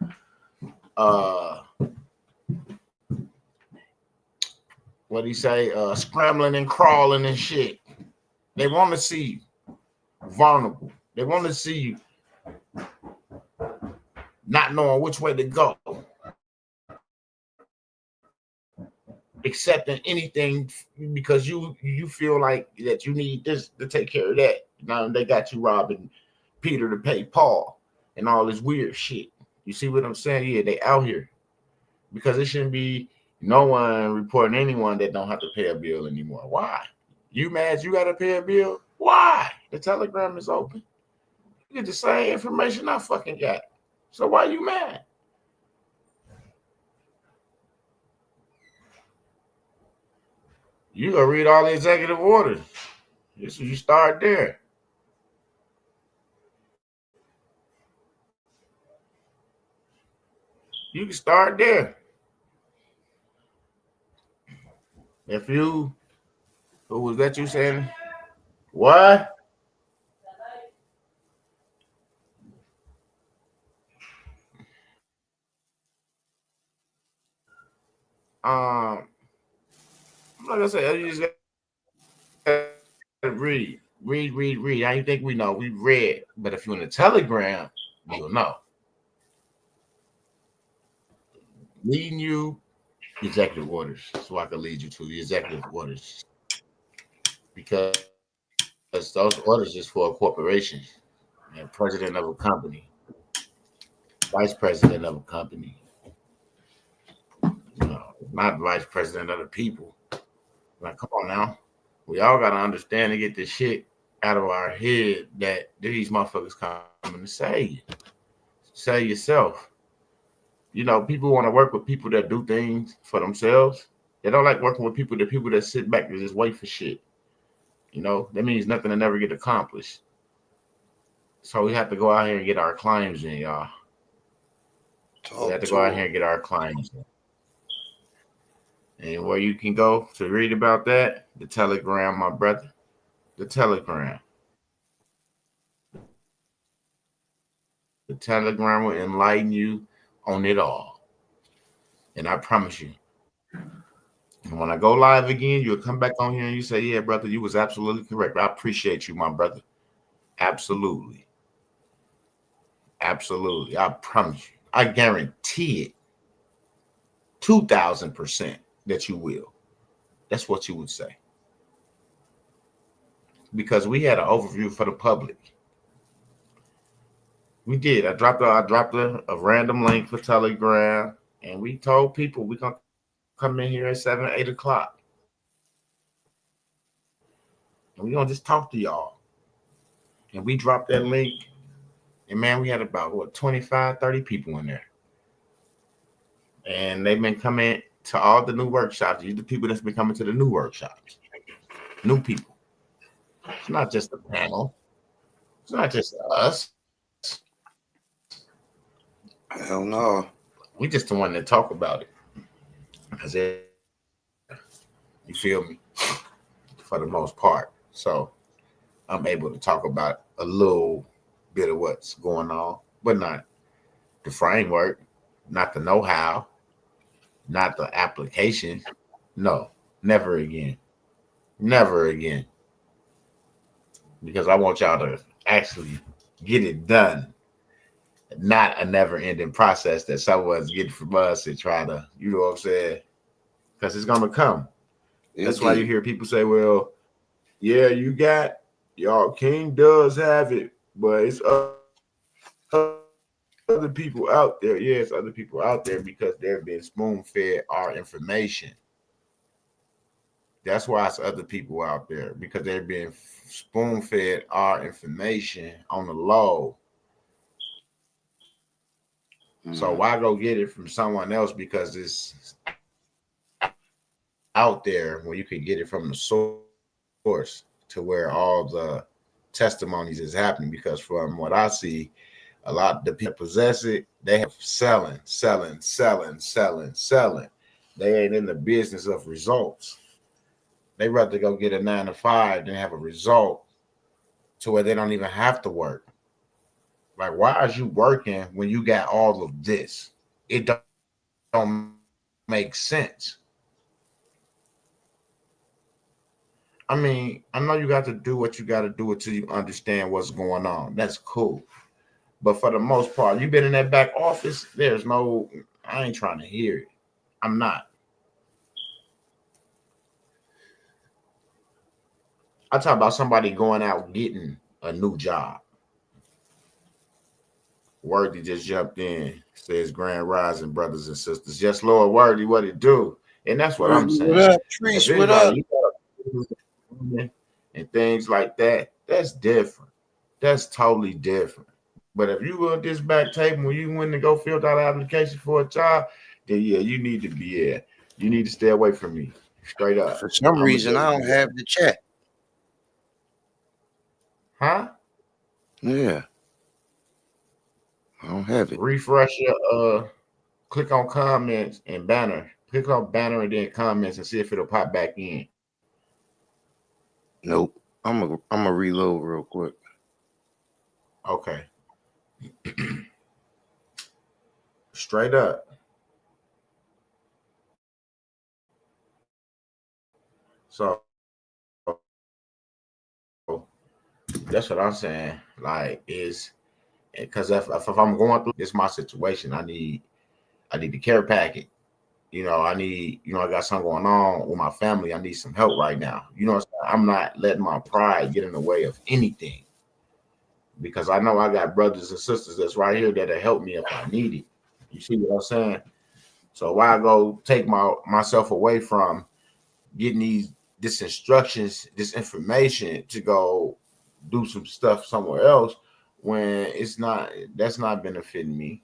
what do you say? Scrambling and crawling and shit. They want to see you vulnerable. They want to see you not knowing which way to go, accepting anything because you feel like that you need this to take care of that. Now they got you robbing Peter to pay Paul and all this weird shit. You see what I'm saying? Yeah, they out here because it shouldn't be no one reporting anyone that don't have to pay a bill anymore. Why? You mad you got to pay a bill? Why? The Telegram is open. You get the same information I fucking got. So why you mad? You gonna read all the executive orders. You start there. You can start there. If you, who was that you saying? What? Like I said, you just gotta read. How you think we know? We read. But if you're in the Telegram, you'll know. Leading you executive orders. So I can lead you to the executive orders. Because those orders is for a corporation. And president of a company. Vice president of a company. Not vice president of the people. Like, come on now. We all got to understand and get this shit out of our head that these motherfuckers coming to save you. Save yourself. You know, people want to work with people that do things for themselves. They don't like working with people that sit back and just wait for shit. You know, that means nothing to never get accomplished. So we have to go out here and get our claims in, y'all. We have to go out here and get our claims in. And where you can go to read about that, the Telegram, my brother, the Telegram. The Telegram will enlighten you on it all. And I promise you. And when I go live again, you'll come back on here and you say, yeah, brother, you was absolutely correct. I appreciate you, my brother. Absolutely. Absolutely. I promise you. I guarantee it. 2,000% that you will. That's what you would say. Because we had an overview for the public. We did. I dropped a random link for Telegram, and we told people we're gonna come in here at 7, 8 o'clock. And we're gonna just talk to y'all. And we dropped that link, and man, we had about 25, 30 people in there. And they've been coming to all the new workshops. These are the people that's been coming to the new workshops. New people. It's not just the panel. It's not just us. Hell no. We just the one that talk about it. Because you feel me? For the most part. So I'm able to talk about a little bit of what's going on, but not the framework, not the know-how, not the application. No, never again. Never again. Because I want y'all to actually get it done, not a never-ending process that someone's getting from us and try to, you know what I'm saying? Because it's gonna come. That's why you Indeed. hear people say, "Well, yeah, you got y'all King does have it, but it's other people out there." Yeah, it's other people out there because they're being spoon-fed our information. That's why it's other people out there because they're being spoon-fed our information on the low. So Mm. why go get it from someone else because it's out there when you could get it from the source to where all the testimonies is happening? Because from what I see, a lot of the people possess it, they have selling, selling, selling, selling, selling. They ain't in the business of results. They rather go get a 9 to 5 than have a result to where they don't even have to work. Like, why is you working when you got all of this? It don't make sense. I mean, I know you got to do what you got to do until you understand what's going on. That's cool. But for the most part, you've been in that back office. There's no, I ain't trying to hear it. I'm not. I talk about somebody going out getting a new job. Worthy just jumped in, says Grand Rising, brothers and sisters. Yes, Lord, Worthy, what it do? And that's what I'm Worthy, what saying. up? If Trees, what up? anybody and things like that, that's different. That's totally different. But if you were at this back table when you went to go fill out an application for a job, then yeah, you need to be here. You need to stay away from me. Straight up. For some I'm gonna reason, I just don't be have the chat. huh? Yeah, I don't have it. Refresh your click on comments and banner. Click on banner and then comments and see if it'll pop back in. Nope. I'm a reload real quick. Okay. Straight up. So that's what I'm saying. Like is because if I'm going through this my situation, I need the care packet. I need, I got something going on with my family. I need some help right now. I'm not letting my pride get in the way of anything because I know I got brothers and sisters that's right here that'll help me if I need it. You see what I'm saying? So why go take myself away from getting this instructions, this information to go do some stuff somewhere else when that's not benefiting me.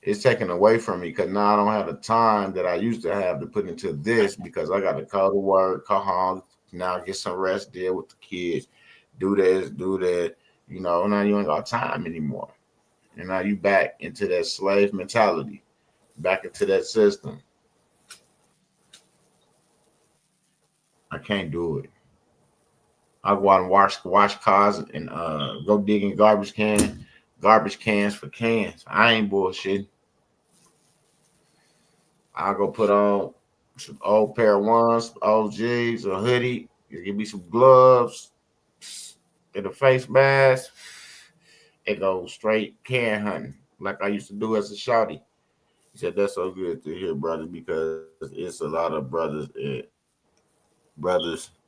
It's taken away from me because now I don't have the time that I used to have to put into this because I got to call to work, come home, now get some rest, deal with the kids, do this, do that. Now you ain't got time anymore. And now you back into that slave mentality, back into that system. I can't do it. I go out and wash cars and go digging garbage cans for cans. I ain't bullshitting. I'll go put on some old pair of ones, old G's, a hoodie. Give me some gloves and a face mask. And go straight can hunting like I used to do as a shawty. He said that's so good to hear, brother, because it's a lot of brothers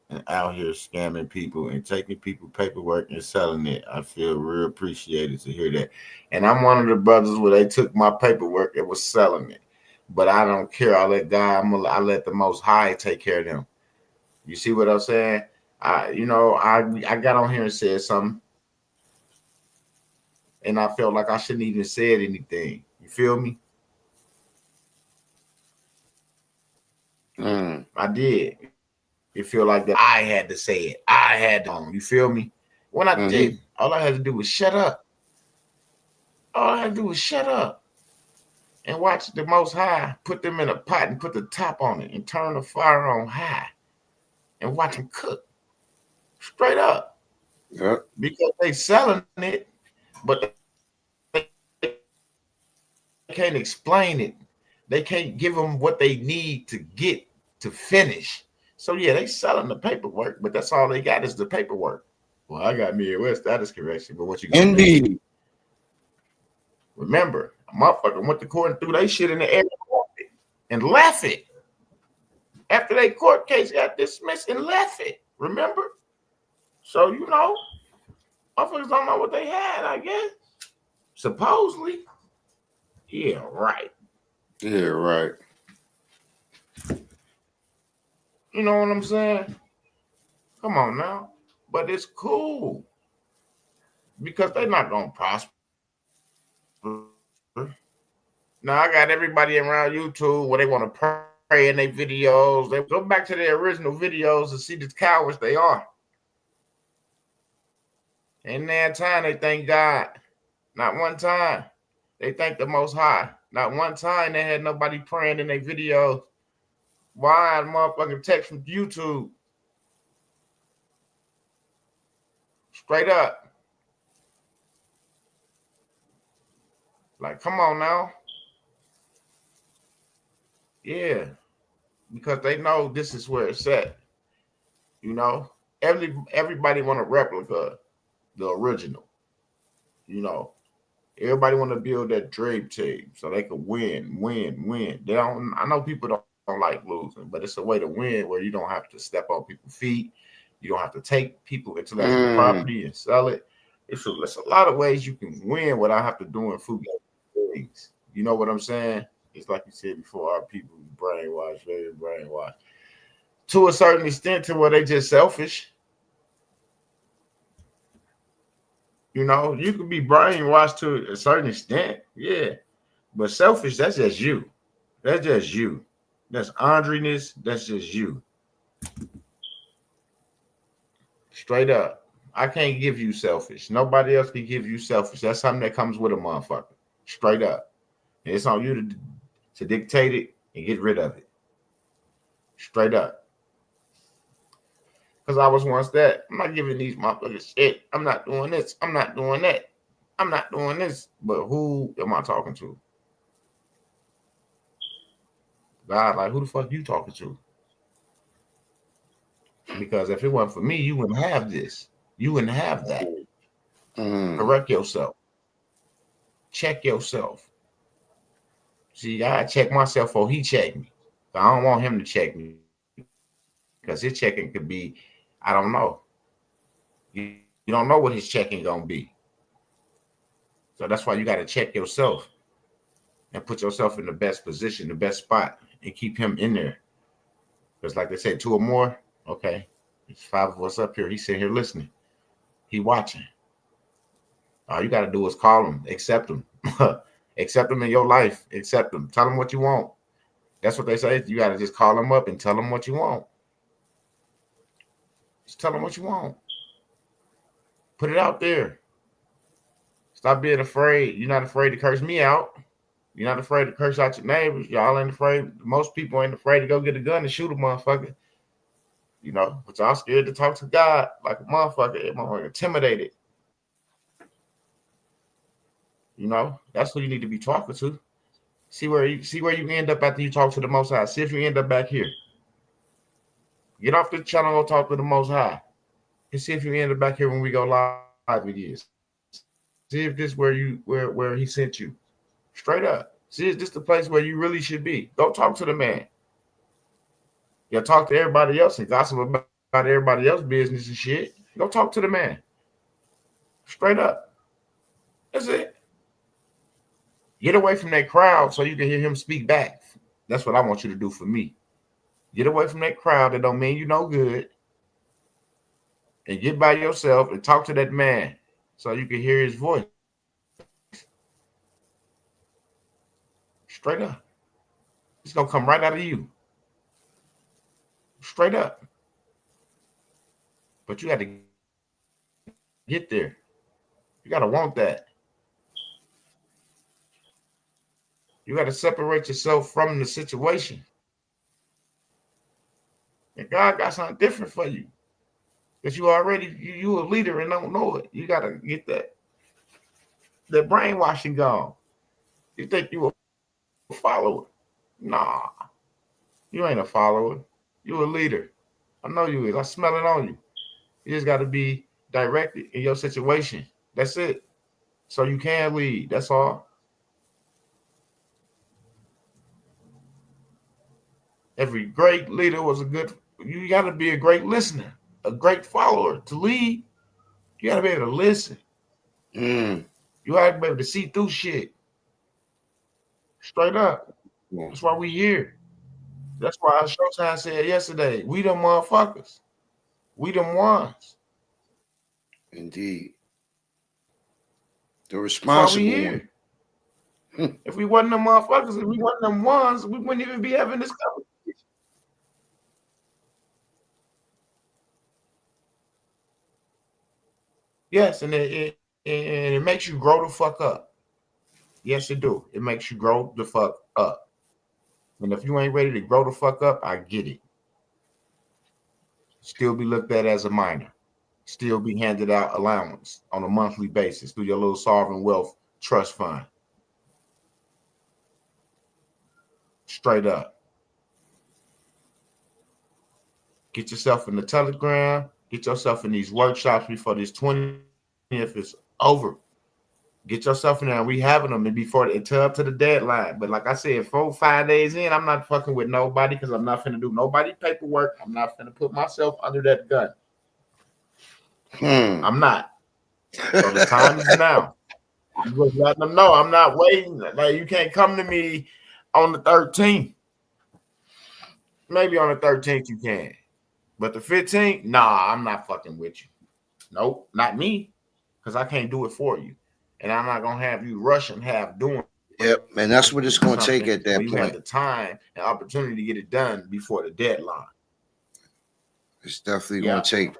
and out here scamming people and taking people paperwork and selling it. I feel real appreciated to hear that. And I'm one of the brothers where they took my paperwork and was selling it. But I don't care. I let God, I let the Most High take care of them. You see what I'm saying? I got on here and said something, and I felt like I shouldn't even said anything. You feel me? Mm. I did. It feel like that I had to say it. I had to. You feel me? When I did, all I had to do was shut up. All I had to do was shut up and watch the Most High put them in a pot and put the top on it and turn the fire on high and watch them cook. Straight up. Yep. Because they selling it, but they can't explain it. They can't give them what they need to get to finish. So yeah, they selling the paperwork, but that's all they got is the paperwork. Well, I got Midwest status correction, but what you gonna do? Indeed. Remember, a motherfucker went to court and threw they shit in the air and left it. After their court case got dismissed and left it. Remember? So you know, motherfuckers don't know what they had, I guess. Supposedly. Yeah, right. Yeah, right. You know what I'm saying? Come on now. But it's cool. Because they're not gonna prosper. Now I got everybody around YouTube where they want to pray in their videos. They go back to their original videos and see the cowards they are. In that time they thank God. Not one time. They thank the Most High. Not one time they had nobody praying in their videos. Why motherfucking text from YouTube? Straight up. Like, come on now. Yeah. Because they know this is where it's at. You know? Everybody want a replica, the original. You know. Everybody want to build that dream team so they can win. They don't. I know people don't like losing, but it's a way to win where you don't have to step on people's feet. You don't have to take people intellectual property and sell it. It's a lot of ways you can win without have to doing food things. You know what I'm saying? It's like you said before, our people brainwashed, very brainwashed. To a certain extent to where they just selfish. You know, you can be brainwashed to a certain extent, yeah. But selfish, that's just you. That's just you. That's Andriness, that's just you. Straight up. I can't give you selfish. Nobody else can give you selfish. That's something that comes with a motherfucker. Straight up. And it's on you to dictate it and get rid of it. Straight up. Because I was once that. I'm not giving these motherfuckers shit. I'm not doing this. I'm not doing that. I'm not doing this. But who am I talking to? God, like, who the fuck you talking to? Because if it wasn't for me, you wouldn't have this. You wouldn't have that. Correct yourself. Check yourself. See, I check myself before he check me. I don't want him to check me. Because his checking could be, I don't know. You don't know what his checking gonna be. So that's why you got to check yourself and put yourself in the best position, the best spot, and keep him in there. Because like they said, 2 or more, okay, it's 5 of us up here. He's sitting here listening. He watching. All you got to do is call him, accept him. Accept him in your life. Accept him. Tell him what you want. That's what they say. You got to just call him up and tell him what you want. Just tell him what you want. Put it out there. Stop being afraid. You're not afraid to curse me out. You're not afraid to curse out your neighbors. Y'all ain't afraid. Most people ain't afraid to go get a gun and shoot a motherfucker. You know, but y'all scared to talk to God like a motherfucker. Motherfucker intimidated. You know, that's who you need to be talking to. See where you end up after you talk to the Most High. See if you end up back here. Get off the channel and go talk to the Most High. And see if you end up back here when we go live with you. See if this where he sent you. Straight up. See, is this the place where you really should be? Go talk to the man. You'll talk to everybody else and gossip about everybody else's business and shit. Go talk to the man. Straight up. That's it. Get away from that crowd so you can hear him speak back. That's what I want you to do for me. Get away from that crowd that don't mean you no good. And get by yourself and talk to that man so you can hear his voice. Straight up. It's going to come right out of you. Straight up. But you got to get there. You got to want that. You got to separate yourself from the situation. And God got something different for you. Because you a leader and don't know it. You got to get that brainwashing gone. You think you a follower. Nah, you ain't a follower. You a leader. I know you is. I smell it on you. You just got to be directed in your situation. That's it. So you can lead. That's all. Every great leader was a good. You got to be a great listener, a great follower to lead. You got to be able to listen. Mm. You got to be able to see through shit. Straight up. That's why we here. That's why Showtime said yesterday, we them motherfuckers. We them ones. Indeed. The That's why we responsible one. here. If we wasn't them motherfuckers, if we wasn't them ones, we wouldn't even be having this conversation. Yes, and it makes you grow the fuck up. Yes, it do. It makes you grow the fuck up. And if you ain't ready to grow the fuck up, I get it. Still be looked at as a minor. Still be handed out allowance on a monthly basis through your little sovereign wealth trust fund. Straight up. Get yourself in the Telegram. Get yourself in these workshops before this 20th is over. Get yourself in there. We having them before until up to the deadline. But like I said, 4-5 days in, I'm not fucking with nobody because I'm not finna do nobody paperwork. I'm not finna put myself under that gun. I'm not. So the time is now. You just let them know I'm not waiting. Like you can't come to me on the 13th. Maybe on the 13th you can. But the 15th, nah, I'm not fucking with you. Nope, not me. Because I can't do it for you. And I'm not gonna have you rush and have doing. Yep, and that's what it's going to take at that you point. have the time and opportunity to get it done before the deadline. It's definitely going to take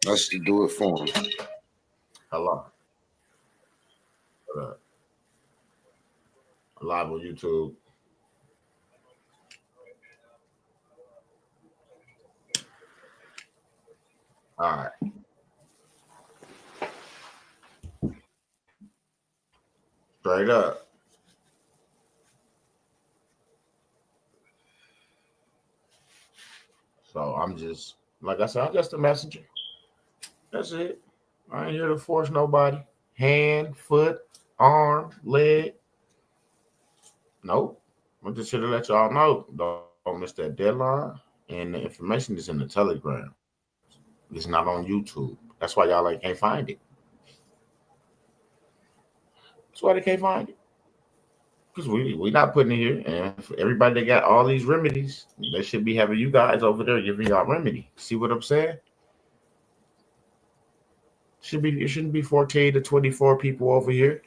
us to do it for them. Hello. Live on YouTube. All right. Straight up. So I'm just, like I said, I'm just a messenger. That's it. I ain't here to force nobody. Hand, foot, arm, leg. Nope. I'm just here to let y'all know. Don't miss that deadline. And the information is in the Telegram. It's not on YouTube. That's why y'all can't find it. That's why they can't find it. Because we not putting it here. And for everybody that got all these remedies, they should be having you guys over there giving y'all remedy. See what I'm saying? It shouldn't be 14 to 24 people over here.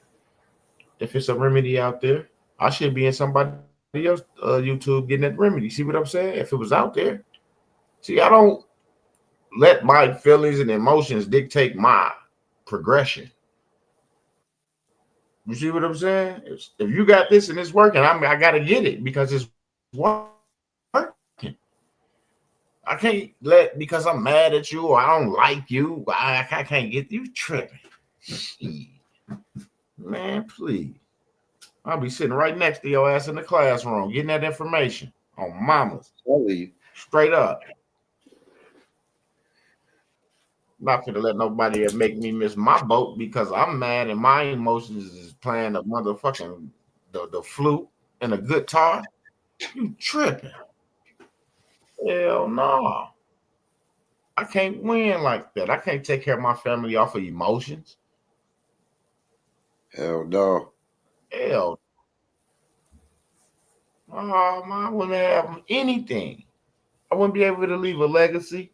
If it's a remedy out there, I should be in somebody else YouTube getting that remedy. See what I'm saying? If it was out there. See, I don't let my feelings and emotions dictate my progression. You see what I'm saying? If you got this and it's working, I got to get it because it's working. I can't because I'm mad at you or I don't like you. I can't get you tripping. Man, please. I'll be sitting right next to your ass in the classroom getting that information on mamas. Straight up. Not gonna let nobody make me miss my boat because I'm mad and my emotions is playing a motherfucking the flute and a guitar. You tripping. Hell no. I can't win like that. I can't take care of my family off of emotions. Hell no. Hell. Oh, man, I wouldn't have anything. I wouldn't be able to leave a legacy.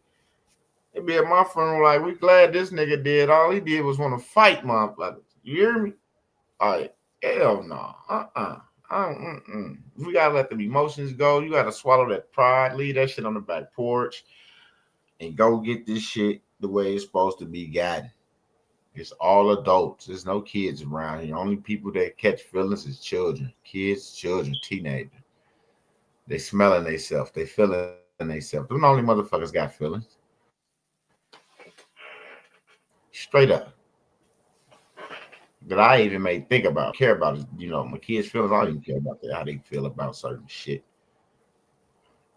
It'd be at my funeral like, we glad this nigga did. All he did was want to fight motherfuckers. You hear me? All right. Hell no. We gotta let the emotions go. You gotta swallow that pride, leave that shit on the back porch, and go get this shit the way it's supposed to be gotten. It's all adults. There's no kids around here. Only people that catch feelings is children, kids, children, teenagers. They smelling themselves. They feeling themselves. Them only motherfuckers got feelings. Straight up. That I even may think about, care about, my kids' feelings. I don't even care about that, how they feel about certain shit.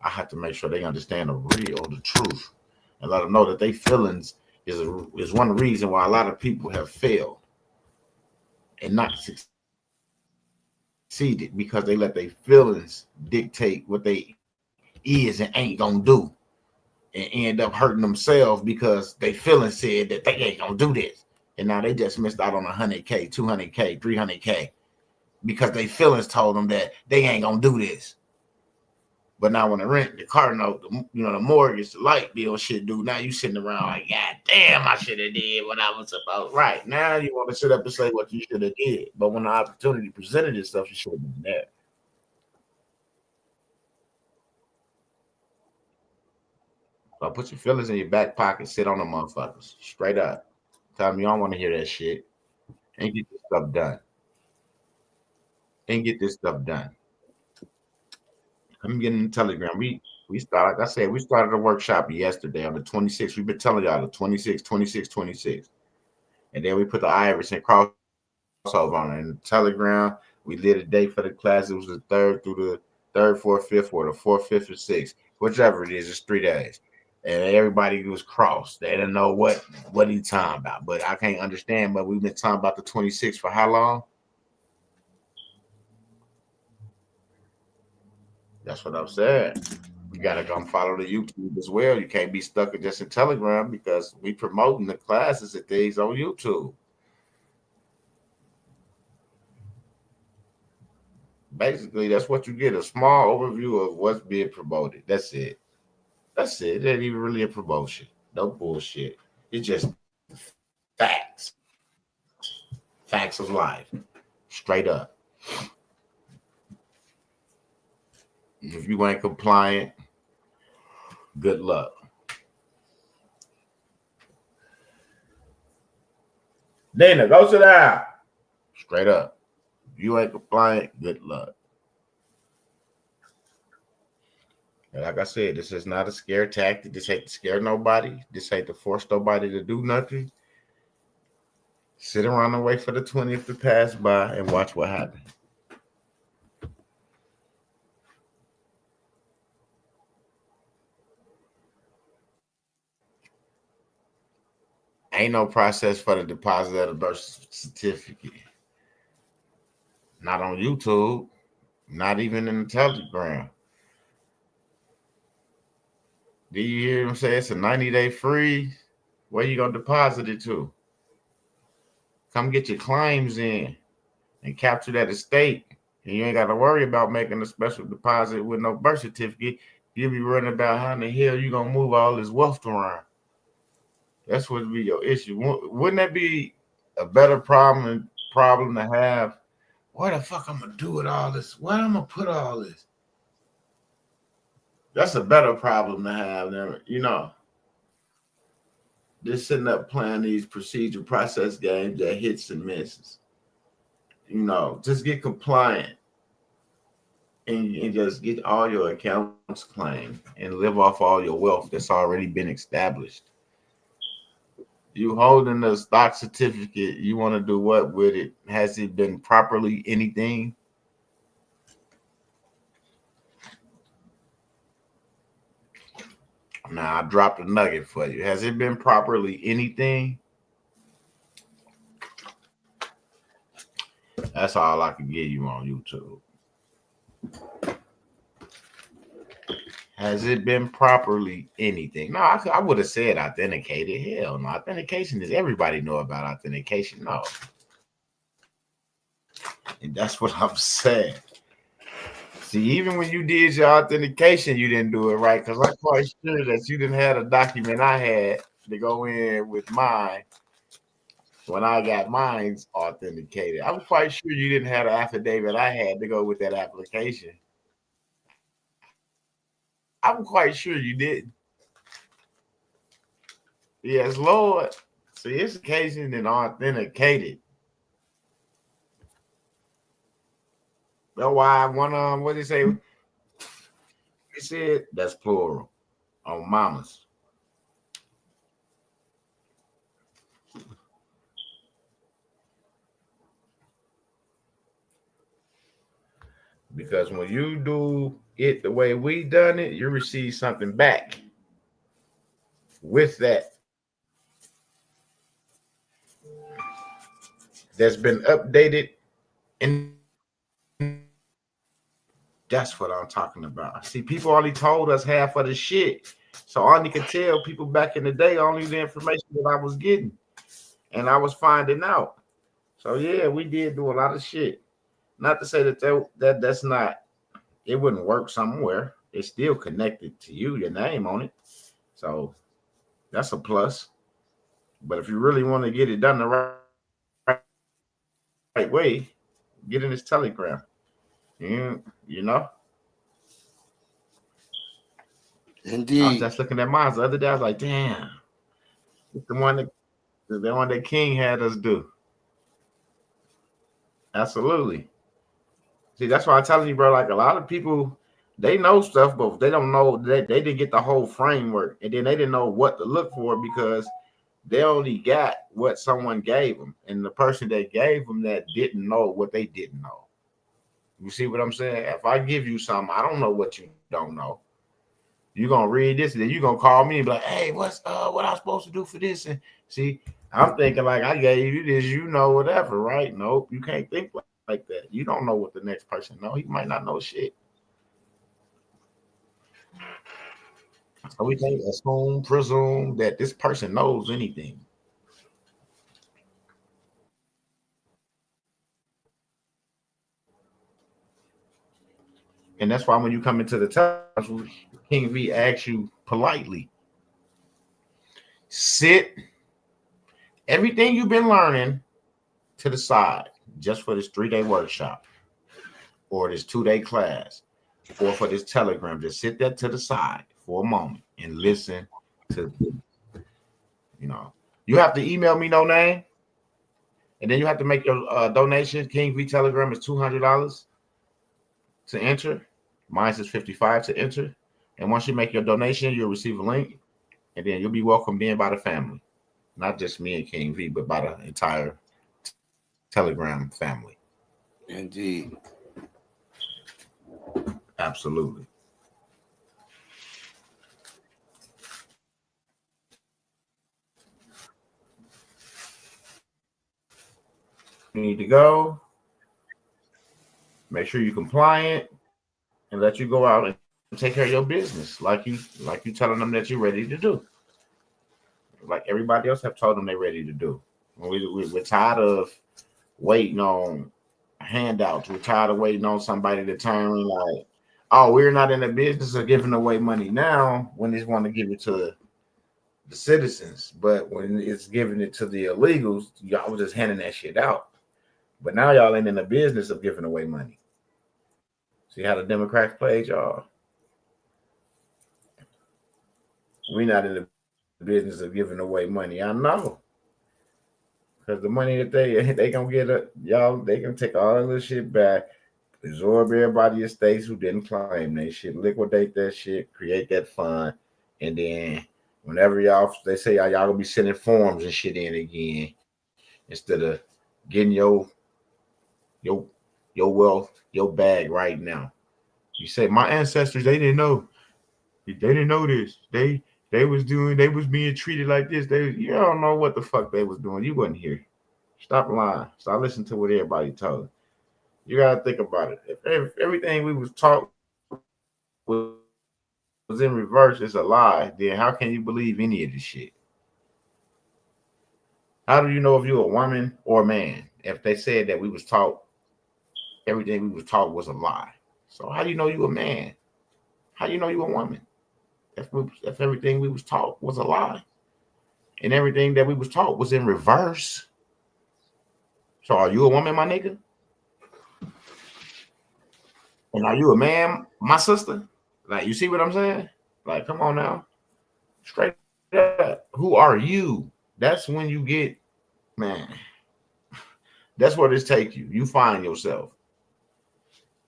I have to make sure they understand the truth, and let them know that they feelings is one reason why a lot of people have failed and not succeeded, because they let their feelings dictate what they is and ain't gonna do, and end up hurting themselves because they feelings said that they ain't gonna do this, and now they just missed out on 100K, 200K, 300K because they feelings told them that they ain't gonna do this. But now when the rent, the car note, the mortgage, the light bill shit due, now you sitting around like, God damn, I should have did what I was supposed. Right now you want to sit up and say what you should have did, but when the opportunity presented itself, you should have been there. So put your feelings in your back pocket, sit on the motherfuckers, straight up. Tell them you don't want to hear that shit, and get this stuff done. I'm getting the Telegram. We started, like I said, we started a workshop yesterday on the 26th. We've been telling y'all the 26, 26, 26. And then we put the Iris and crossover on it. In the Telegram, we did a date for the class. It was the 3rd through the 3rd, 4th, 5th, or the 4th, 5th, or 6th. Whichever it is, it's 3 days. And everybody was crossed. They didn't know what he talking about. But I can't understand, but we've been talking about the 26th for how long? That's what I'm saying. You gotta come follow the YouTube as well. You can't be stuck just in Telegram, because we promoting the classes and things on YouTube. Basically, that's what you get, a small overview of what's being promoted. That's it. It ain't even really a promotion. No bullshit. It's just facts. Facts of life. Straight up. If you ain't compliant, good luck. Dana, go sit down. Straight up. If you ain't compliant, good luck. And like I said, this is not a scare tactic. This ain't to scare nobody. This ain't to force nobody to do nothing. Sit around and wait for the 20th to pass by and watch what happens. Ain't no process for the deposit of the birth certificate. Not on YouTube. Not even in the Telegram. Do you hear him say it's a 90-day freeze? Where you gonna deposit it to? Come get your claims in and capture that estate. And you ain't got to worry about making a special deposit with no birth certificate. You'll be worrying about how in the hell you gonna move all this wealth around. That's what would be your issue. Wouldn't that be a better problem to have? What the fuck I'm gonna do with all this? Where I'm gonna put all this? That's a better problem to have than, just sitting up playing these procedure process games that hits and misses. Just get compliant and just get all your accounts claimed and live off all your wealth that's already been established. You holding the stock certificate, you want to do what with it? Has it been properly anything? Now I dropped a nugget for you. Has it been properly anything? That's all I can give you on YouTube. Has it been properly anything? No, I would have said authenticated. Hell no. Authentication is, everybody know about authentication. No. And that's what I'm saying. See, even when you did your authentication, you didn't do it right, because I'm quite sure that you didn't have a document I had to go in with mine when I got mine's authenticated. I'm quite sure you didn't have the affidavit I had to go with that application. I'm quite sure you didn't. Yes, Lord. See, it's occasion and authenticated. That's why one what did it say? It said that's plural on mamas. Because when you do it the way we done it, you receive something back with that that's been updated, and that's what I'm talking about. See, people only told us half of the shit. So I only could tell people back in the day only the information that I was getting and I was finding out. So yeah, we did do a lot of shit. Not to say that's not, it wouldn't work somewhere. It's still connected to you, your name on it. So that's a plus. But if you really want to get it done the right way, get in this Telegram. You know, I was Indeed. just looking at mine the other day. I was like, damn, it's the one that King had us do. Absolutely. See, that's why I'm telling you, bro. Like a lot of people, they know stuff, but they don't know that they didn't get the whole framework, and then they didn't know what to look for because they only got what someone gave them, and the person that gave them that didn't know what they didn't know. You see what I'm saying? If I give you something, I don't know what you don't know. You're gonna read this, and then you're gonna call me and be like, "Hey, what's what I'm supposed to do for this?" And see, I'm thinking like I gave you this, whatever, right? Nope, you can't think like that. You don't know what the next person know. He might not know shit. So we can't assume, presume that this person knows anything. And that's why when you come into the time, King V asks you politely, sit everything you've been learning to the side just for this 3-day workshop or this 2-day class or for this telegram. Just sit that to the side for a moment and listen to, you know, you have to email me no name, and then you have to make your donation. King V Telegram is $200 to enter. Mine is 55 to enter. And once you make your donation, you'll receive a link, and then you'll be welcomed in by the family. Not just me and King V, but by the entire Telegram family. Indeed. Absolutely. You need to go. Make sure you're compliant, and let you go out and take care of your business, like you telling them that you're ready to do, like everybody else have told them they're ready to do. We're tired of waiting on handouts. We're tired of waiting on somebody to turn like, oh, we're not in the business of giving away money now when they want to give it to the citizens, but when it's giving it to the illegals, y'all was just handing that shit out. But now y'all ain't in the business of giving away money. See how the Democrats played y'all? We're not in the business of giving away money. I know. Because the money that they gonna get y'all, they can take all of this shit back, absorb everybody in states who didn't claim they shit, liquidate that shit, create that fund, and then whenever they say y'all gonna be sending forms and shit in again, instead of getting your your wealth, your bag right now. You say my ancestors, they didn't know. They didn't know this. They was being treated like this. You don't know what the fuck they was doing. You wasn't here. Stop lying. Stop listening to what everybody told. You gotta think about it. If everything we was taught was in reverse, it's a lie. Then how can you believe any of this shit? How do you know if you're a woman or a man? If they said that we was taught everything we was taught was a lie. So how do you know you a man? How do you know you a woman? If everything we was taught was a lie, and everything that we was taught was in reverse, So are you a woman, my nigga? And are you a man, my sister? Like, you see what I'm saying? Like, come on now. Straight up. Who are you? That's when you get, man. That's where this takes you. You find yourself.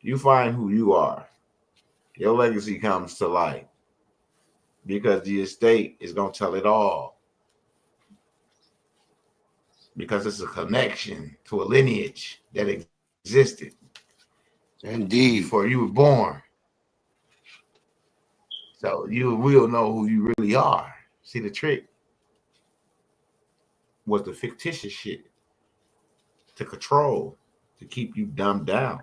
You find who you are. Your legacy comes to light because the estate is going to tell it all. Because it's a connection to a lineage that existed. Indeed. Before you were born. So you will know who you really are. See, the trick was the fictitious shit to control, to keep you dumbed down.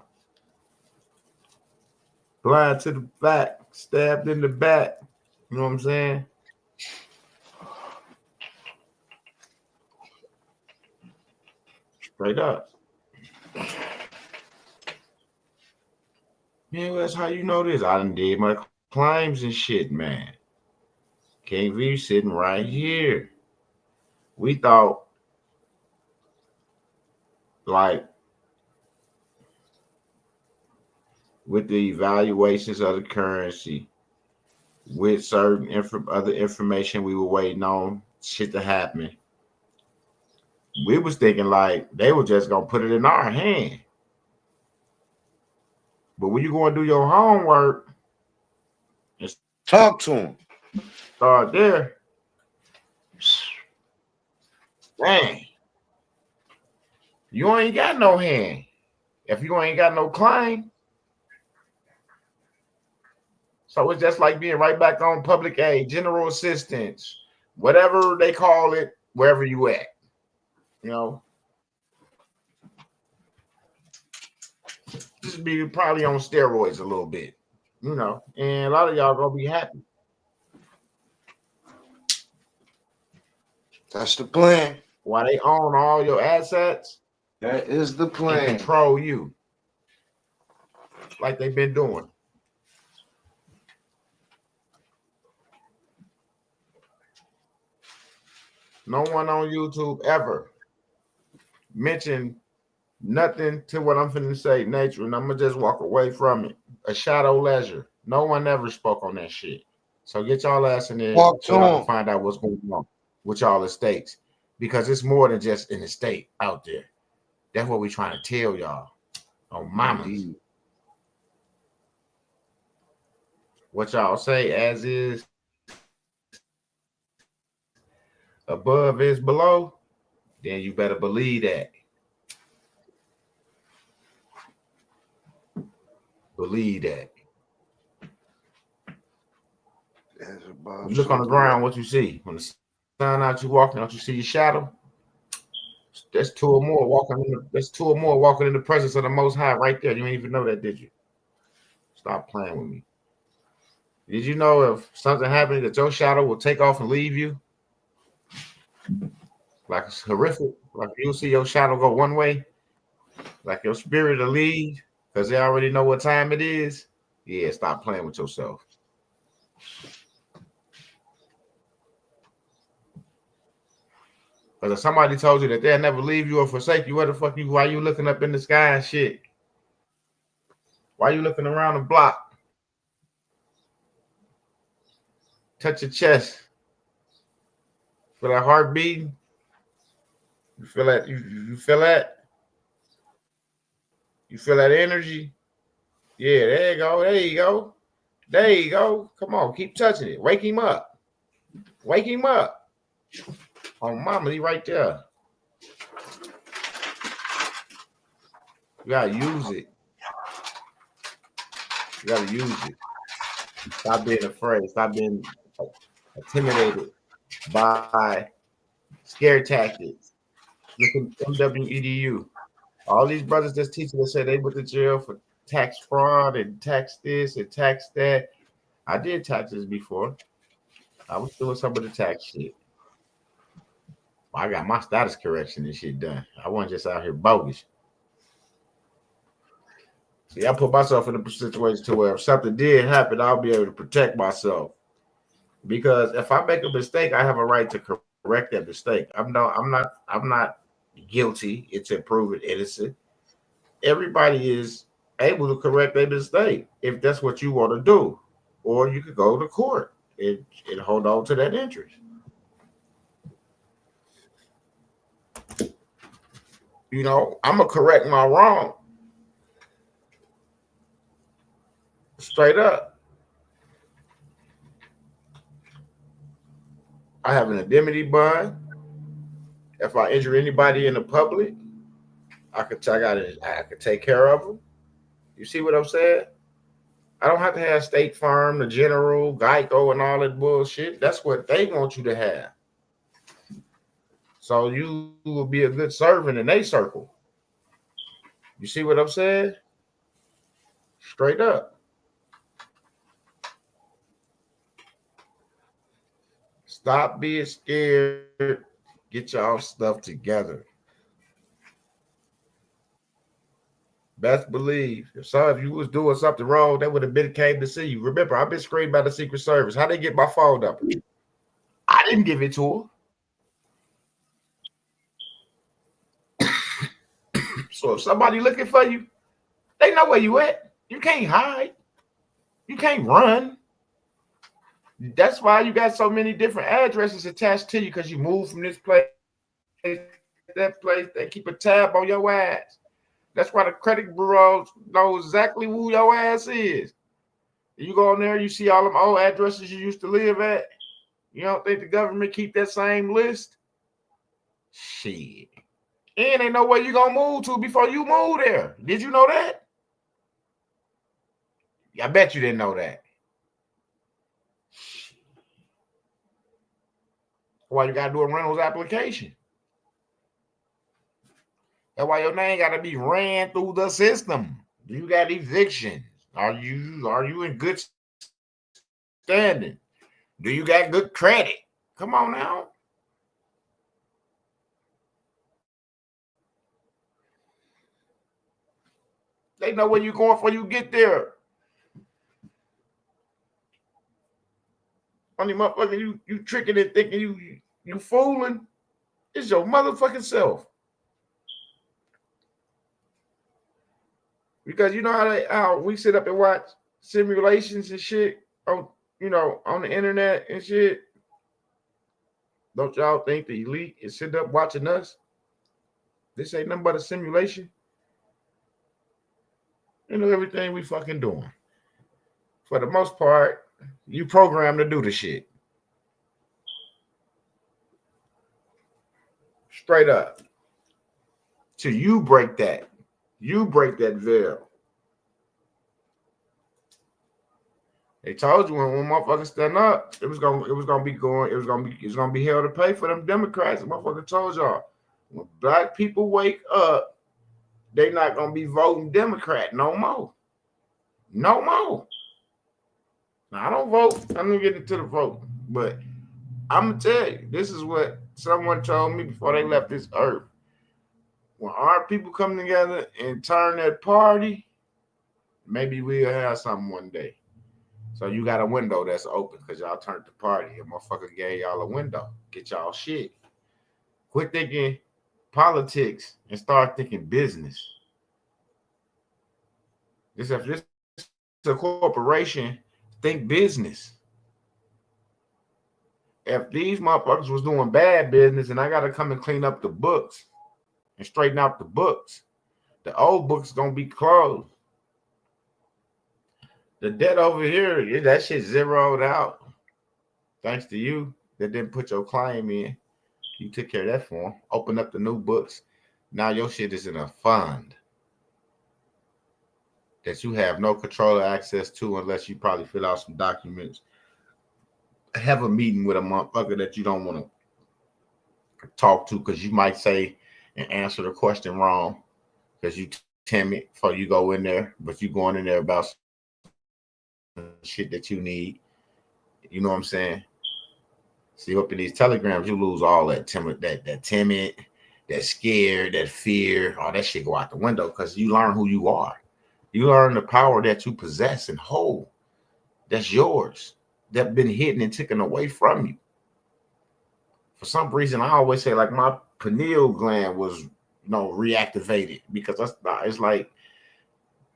Blind to the back, stabbed in the back. You know what I'm saying? Straight up. Man, that's how you know this. I done did my claims and shit, man. King V sitting right here. We thought, like, with the evaluations of the currency, with certain other information we were waiting on shit to happen, we was thinking like they were just gonna put it in our hand. But when you go and do your homework and talk to him, start there, dang, you ain't got no hand. If you ain't got no claim, so it's just like being right back on public aid, general assistance, whatever they call it, wherever you at. You know, just be probably on steroids a little bit, you know, and a lot of y'all gonna be happy. That's the plan. While they own all your assets, that is the plan. And control you, like they've been doing. No one on YouTube ever mentioned nothing to what I'm finna say, nature, and I'm gonna just walk away from it. A shadow leisure. No one ever spoke on that shit. So get y'all ass in there so y'all can find out what's going on with y'all estates, because it's more than just an estate out there. That's what we trying to tell y'all. Oh, mamas. What y'all say, as is above is below, then you better believe that. Believe that. You look on the ground, what you see? When the sun out, you walking, don't you see your shadow? That's two or more walking in the presence of the Most High right there. You ain't even know that, did you? Stop playing with me. Did you know if something happened that your shadow will take off and leave you? Like it's horrific. Like you'll see your shadow go one way, like your spirit will leave because they already know what time it is. Yeah, stop playing with yourself. Because if somebody told you that they'll never leave you or forsake you, what the fuck why you looking up in the sky and shit? Why you looking around the block? Touch your chest. Feel that heart beating? You feel that? You feel that? You feel that energy? Yeah, there you go. There you go. There you go. Come on, keep touching it. Wake him up. Wake him up. Oh, mama, he right there. You gotta use it. You gotta use it. Stop being afraid. Stop being intimidated by scare tactics. Look at MWEDU. All these brothers that's teaching that said they went to jail for tax fraud and tax this and tax that. I did taxes before. I was doing some of the tax shit. I got my status correction and shit done. I wasn't just out here bogus. See, I put myself in a situation to where if something did happen, I'll be able to protect myself. Because if I make a mistake, I have a right to correct that mistake. I'm not guilty until proven innocent. Everybody is able to correct their mistake if that's what you want to do. Or you could go to court and hold on to that interest. I'm gonna correct my wrong straight up. I have an indemnity bond. If I injure anybody in the public, I could take care of them. You see what I'm saying? I don't have to have State Farm, the General, Geico, and all that bullshit. That's what they want you to have. So you will be a good servant in their circle. You see what I'm saying? Straight up. Stop being scared. Get y'all stuff together. Best believe if you was doing something wrong, they would have been came to see you. Remember, I've been screened by the Secret Service. How they get my phone number? I didn't give it to them. So if somebody looking for you, they know where you at. You can't hide. You can't run. That's why you got so many different addresses attached to you, because you move from this place to that place. They keep a tab on your ass. That's why the credit bureaus know exactly who your ass is. You go in there, you see all them old addresses you used to live at. You don't think the government keep that same list? Shit. And they know where you gonna move to before you move there. Did you know that? I bet you didn't know that. Why you gotta do a rentals application? That's why your name gotta be ran through the system. Do you got evictions? Are you in good standing? Do you got good credit? Come on now. They know where you're going before you get there. Only motherfucker you tricking and thinking you fooling. It's your motherfucking self. Because you know how we sit up and watch simulations and shit on the internet and shit. Don't y'all think the elite is sitting up watching us? This ain't nothing but a simulation. You know everything we fucking doing. For the most part, you programmed to do the shit. Straight up. Till you break that. You break that veil. They told you when motherfuckers stand up, it was gonna be hell to pay for them Democrats. The motherfucker told y'all, when black people wake up, they not gonna be voting Democrat no more. No more. Now I don't vote. I'm gonna get into the vote, but I'm gonna tell you, this is what someone told me before they left this earth. When our people come together and turn that party, maybe we'll have something one day. So you got a window that's open because y'all turned the party. A motherfucker gave y'all a window. Get y'all shit. Quit thinking politics and start thinking business. If this is a corporation, think business. If these motherfuckers was doing bad business and I got to come and clean up the books and straighten out the books, the old books going to be closed. The debt over here, that shit zeroed out. Thanks to you that didn't put your claim in. You took care of that for them. Open up the new books. Now your shit is in a fund that you have no control or access to unless you probably fill out some documents. Have a meeting with a motherfucker that you don't want to talk to because you might say and answer the question wrong because you timid before you go in there, but you going in there about shit that you need. You know what I'm saying? See, up in these telegrams, you lose all that timid, that scared, that fear, all that shit go out the window because you learn who you are. You learn the power that you possess and hold. That's yours. That's been hidden and taken away from you. For some reason, I always say, like, my pineal gland was reactivated, because it's like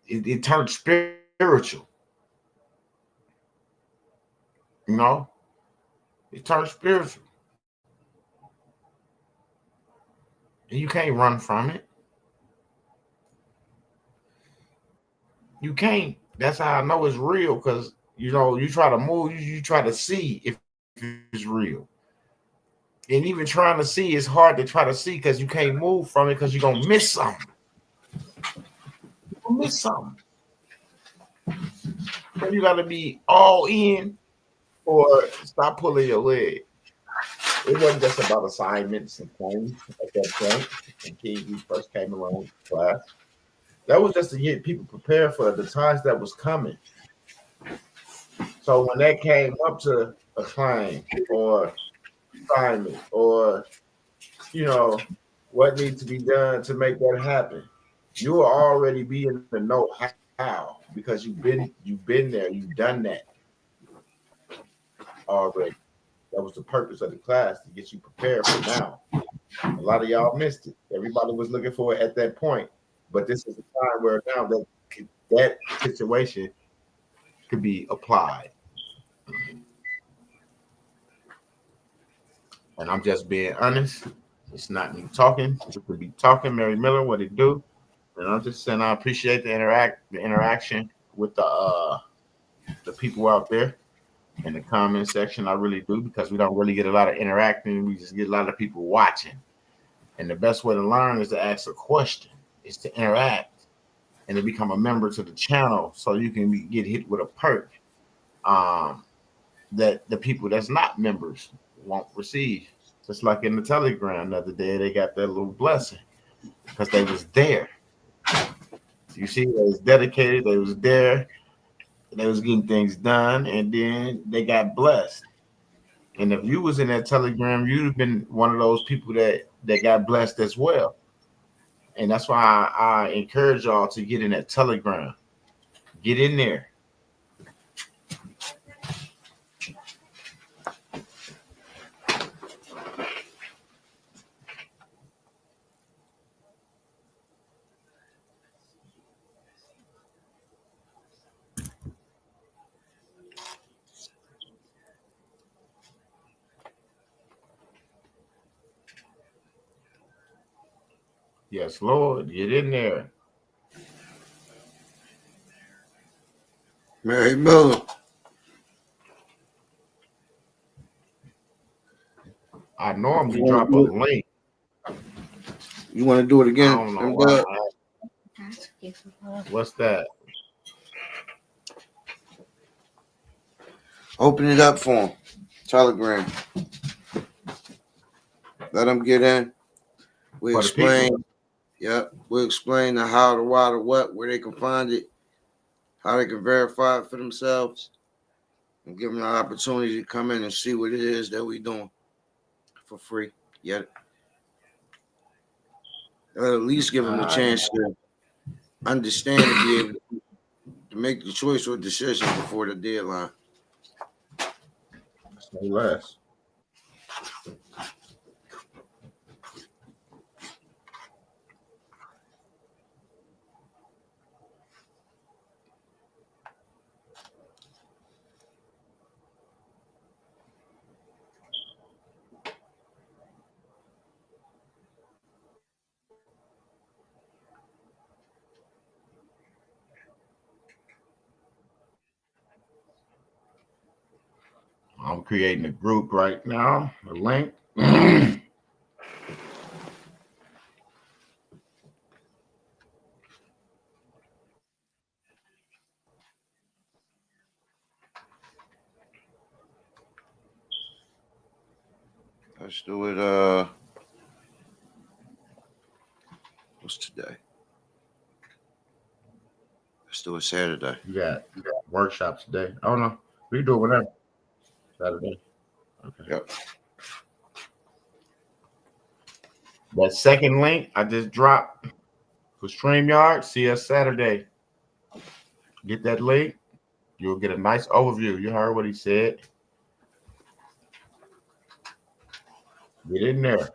it turned spiritual. You know, it turned spiritual, and you can't run from it. You can't. That's how I know it's real, because you try to move, you try to see if it's real. And even trying to see, it's hard to try to see because you can't move from it, because you're gonna miss something. You're gonna miss something. So you gotta be all in or stop pulling your leg. It wasn't just about assignments and things at that point. And we first came along to class. That was just to get people prepared for the times that was coming. So when that came up to a claim or assignment, or what needs to be done to make that happen, you will already be in the know how, because you've been there, you've done that already. That was the purpose of the class, to get you prepared for now. A lot of y'all missed it. Everybody was looking for it at that point, but this is the time where now that situation could be applied. And I'm just being honest. It's not me talking. It could be talking. Mary Miller, what it do? And I'm just saying I appreciate the interaction with the people out there in the comment section. I really do, because we don't really get a lot of interacting. We just get a lot of people watching. And the best way to learn is to ask a question, is to interact, and to become a member to the channel, so you can get hit with a perk that the people that's not members won't receive. Just like in the Telegram the other day, they got that little blessing because they was there. You see, they was dedicated, they was there, they was getting things done, and then they got blessed. And if you was in that Telegram, you'd have been one of those people that got blessed as well. And that's why I encourage y'all to get in that Telegram. Get in there. Yes, Lord, get in there. Mary Miller. I normally drop a link. You want to do it again? I don't know why. What's that? Open it up for him. Telegram. Let them get in. We explain. Yep. We'll explain the how, the why, the what, where they can find it, how they can verify it for themselves, and give them an opportunity to come in and see what it is that we're doing for free. Yet, at least give them a chance to understand and be able to make the choice or decision before the deadline. Say less. I'm creating a group right now, a link. Let's do it. What's today? Let's do it Saturday. You got workshops today. Oh no, we can do it whenever. Saturday. Okay. Yep. That second link I just dropped for StreamYard. See us Saturday. Get that link. You'll get a nice overview. You heard what he said. Get in there.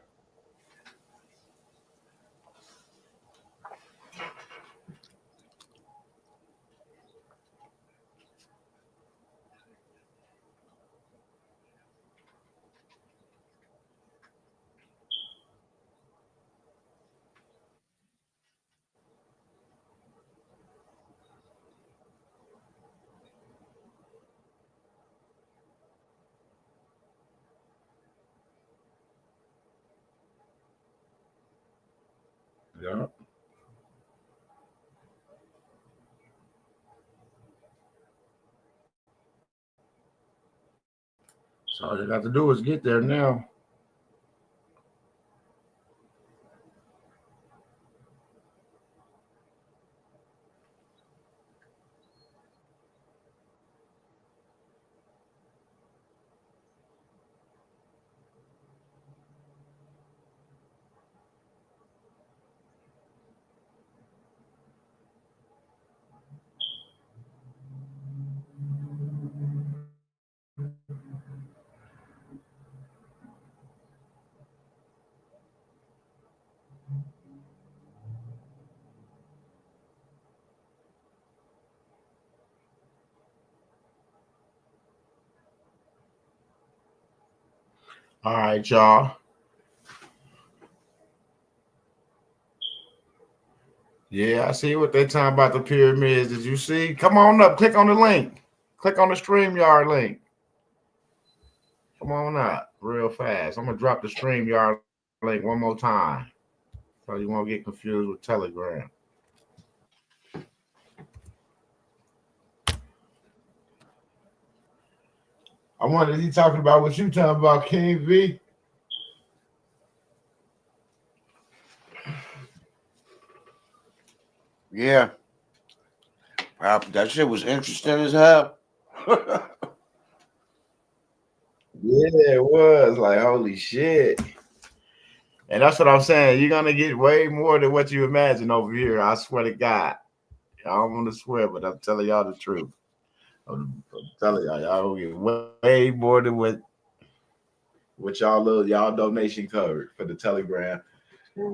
Yeah. So all you got to do is get there now. All right, y'all. Yeah, I see what they're talking about the pyramids. Did you see? Come on up. Click on the link. Click on the StreamYard link. Come on up real fast. I'm going to drop the StreamYard link one more time so you won't get confused with Telegram. I wonder, is he talking about what you talking about, King V? Yeah. That shit was interesting as hell. Yeah, it was like, holy shit. And that's what I'm saying. You're going to get way more than what you imagine over here. I swear to God. I don't want to swear, but I'm telling y'all the truth. I'm telling y'all get way more than what y'all donation covered for the Telegram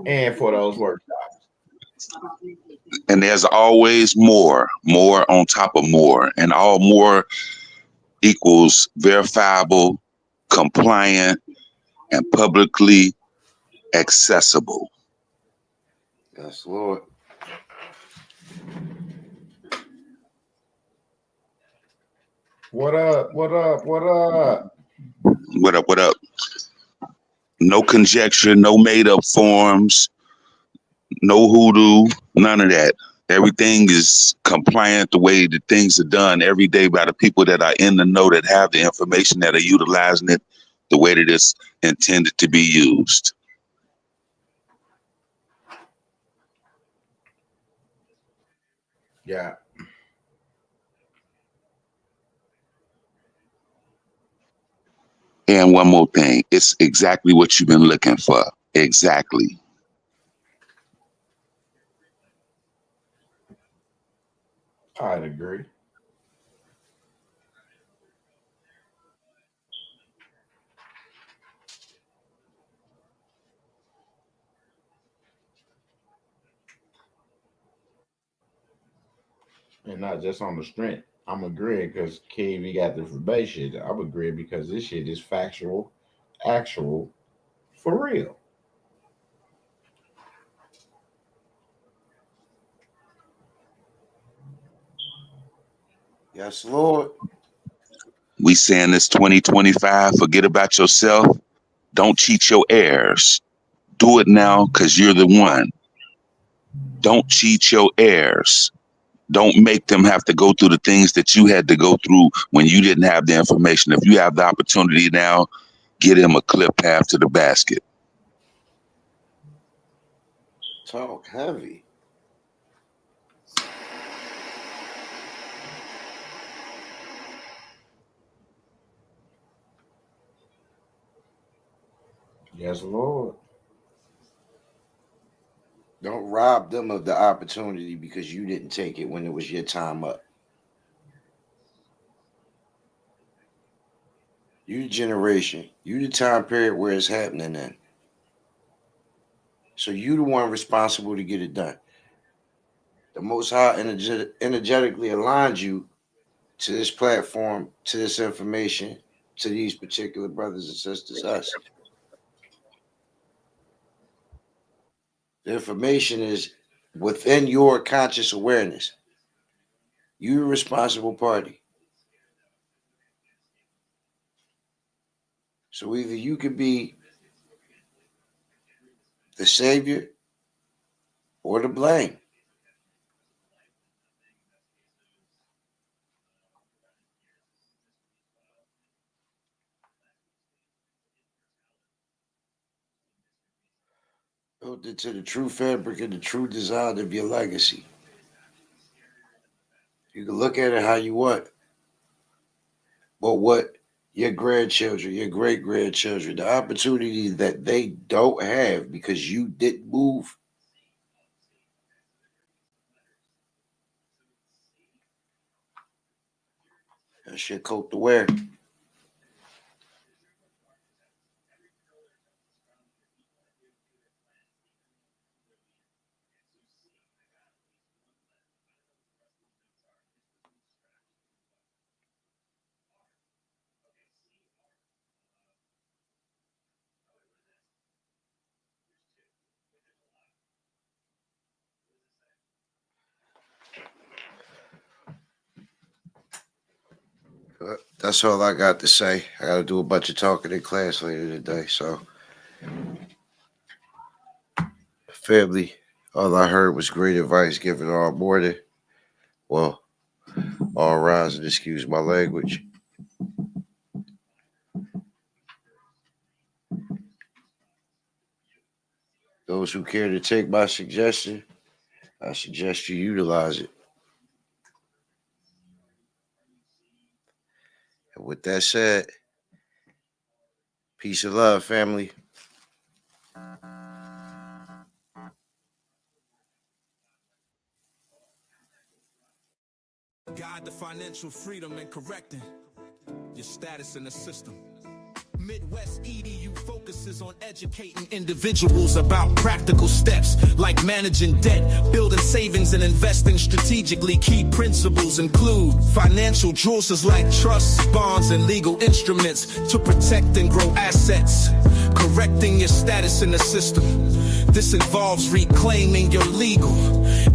and for those workshops. And there's always more on top of more, and all more equals verifiable, compliant, and publicly accessible. Yes, Lord. What up? What up? What up? What up? What up? No conjecture, no made up forms, no hoodoo, none of that. Everything is compliant the way that things are done every day by the people that are in the know, that have the information, that are utilizing it the way that it's intended to be used. Yeah. And one more thing, it's exactly what you've been looking for. Exactly. I'd agree. And not just on the strength. I'm agreeing because KV got the information. I'm agreeing because this shit is factual, actual, for real. Yes, Lord. We saying this 2025, forget about yourself. Don't cheat your heirs. Do it now because you're the one. Don't cheat your heirs. Don't make them have to go through the things that you had to go through when you didn't have the information. If you have the opportunity now, get him a clear path to the basket. Talk heavy. Yes, Lord. Don't rob them of the opportunity because you didn't take it when it was your time up. You the generation. You the time period where it's happening in. So you the one responsible to get it done. The Most High energetically aligned you to this platform, to this information, to these particular brothers and sisters, us. The information is within your conscious awareness. You're a responsible party. So either you could be the savior or the blame. Built into the true fabric and the true design of your legacy. You can look at it how you want, but what your grandchildren, your great-grandchildren, the opportunity that they don't have because you didn't move, that's your coat to wear. That's all I got to say. I got to do a bunch of talking in class later today. So, family, all I heard was great advice given all morning. Well, all rise and excuse my language. Those who care to take my suggestion, I suggest you utilize it. And with that said, peace and love, family. Guide the financial freedom and correcting your status in the system. Midwest EDU focuses on educating individuals about practical steps like managing debt, building savings, and investing strategically. Key principles include financial choices like trusts, bonds, and legal instruments to protect and grow assets, correcting your status in the system. This involves reclaiming your legal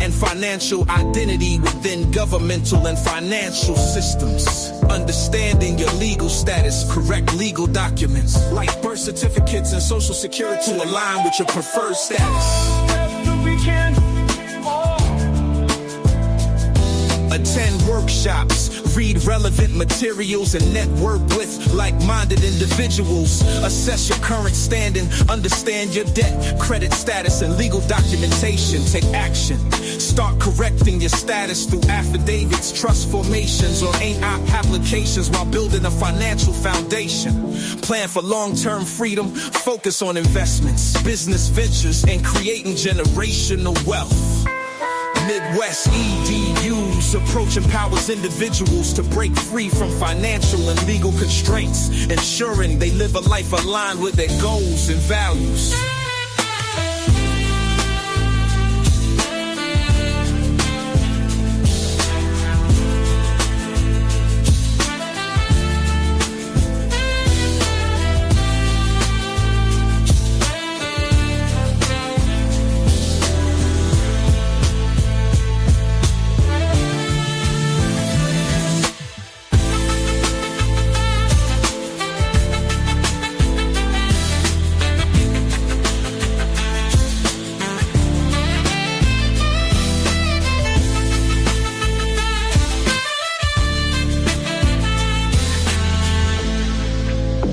and financial identity within governmental and financial systems. Understanding your legal status, correct legal documents like birth certificates and social security to align with your preferred status. Attend workshops, read relevant materials, and network with like-minded individuals. Assess your current standing, understand your debt, credit status, and legal documentation. Take action. Start correcting your status through affidavits, trust formations, or applications while building a financial foundation. Plan for long-term freedom, focus on investments, business ventures, and creating generational wealth. Midwest EDU's approach empowers individuals to break free from financial and legal constraints, ensuring they live a life aligned with their goals and values.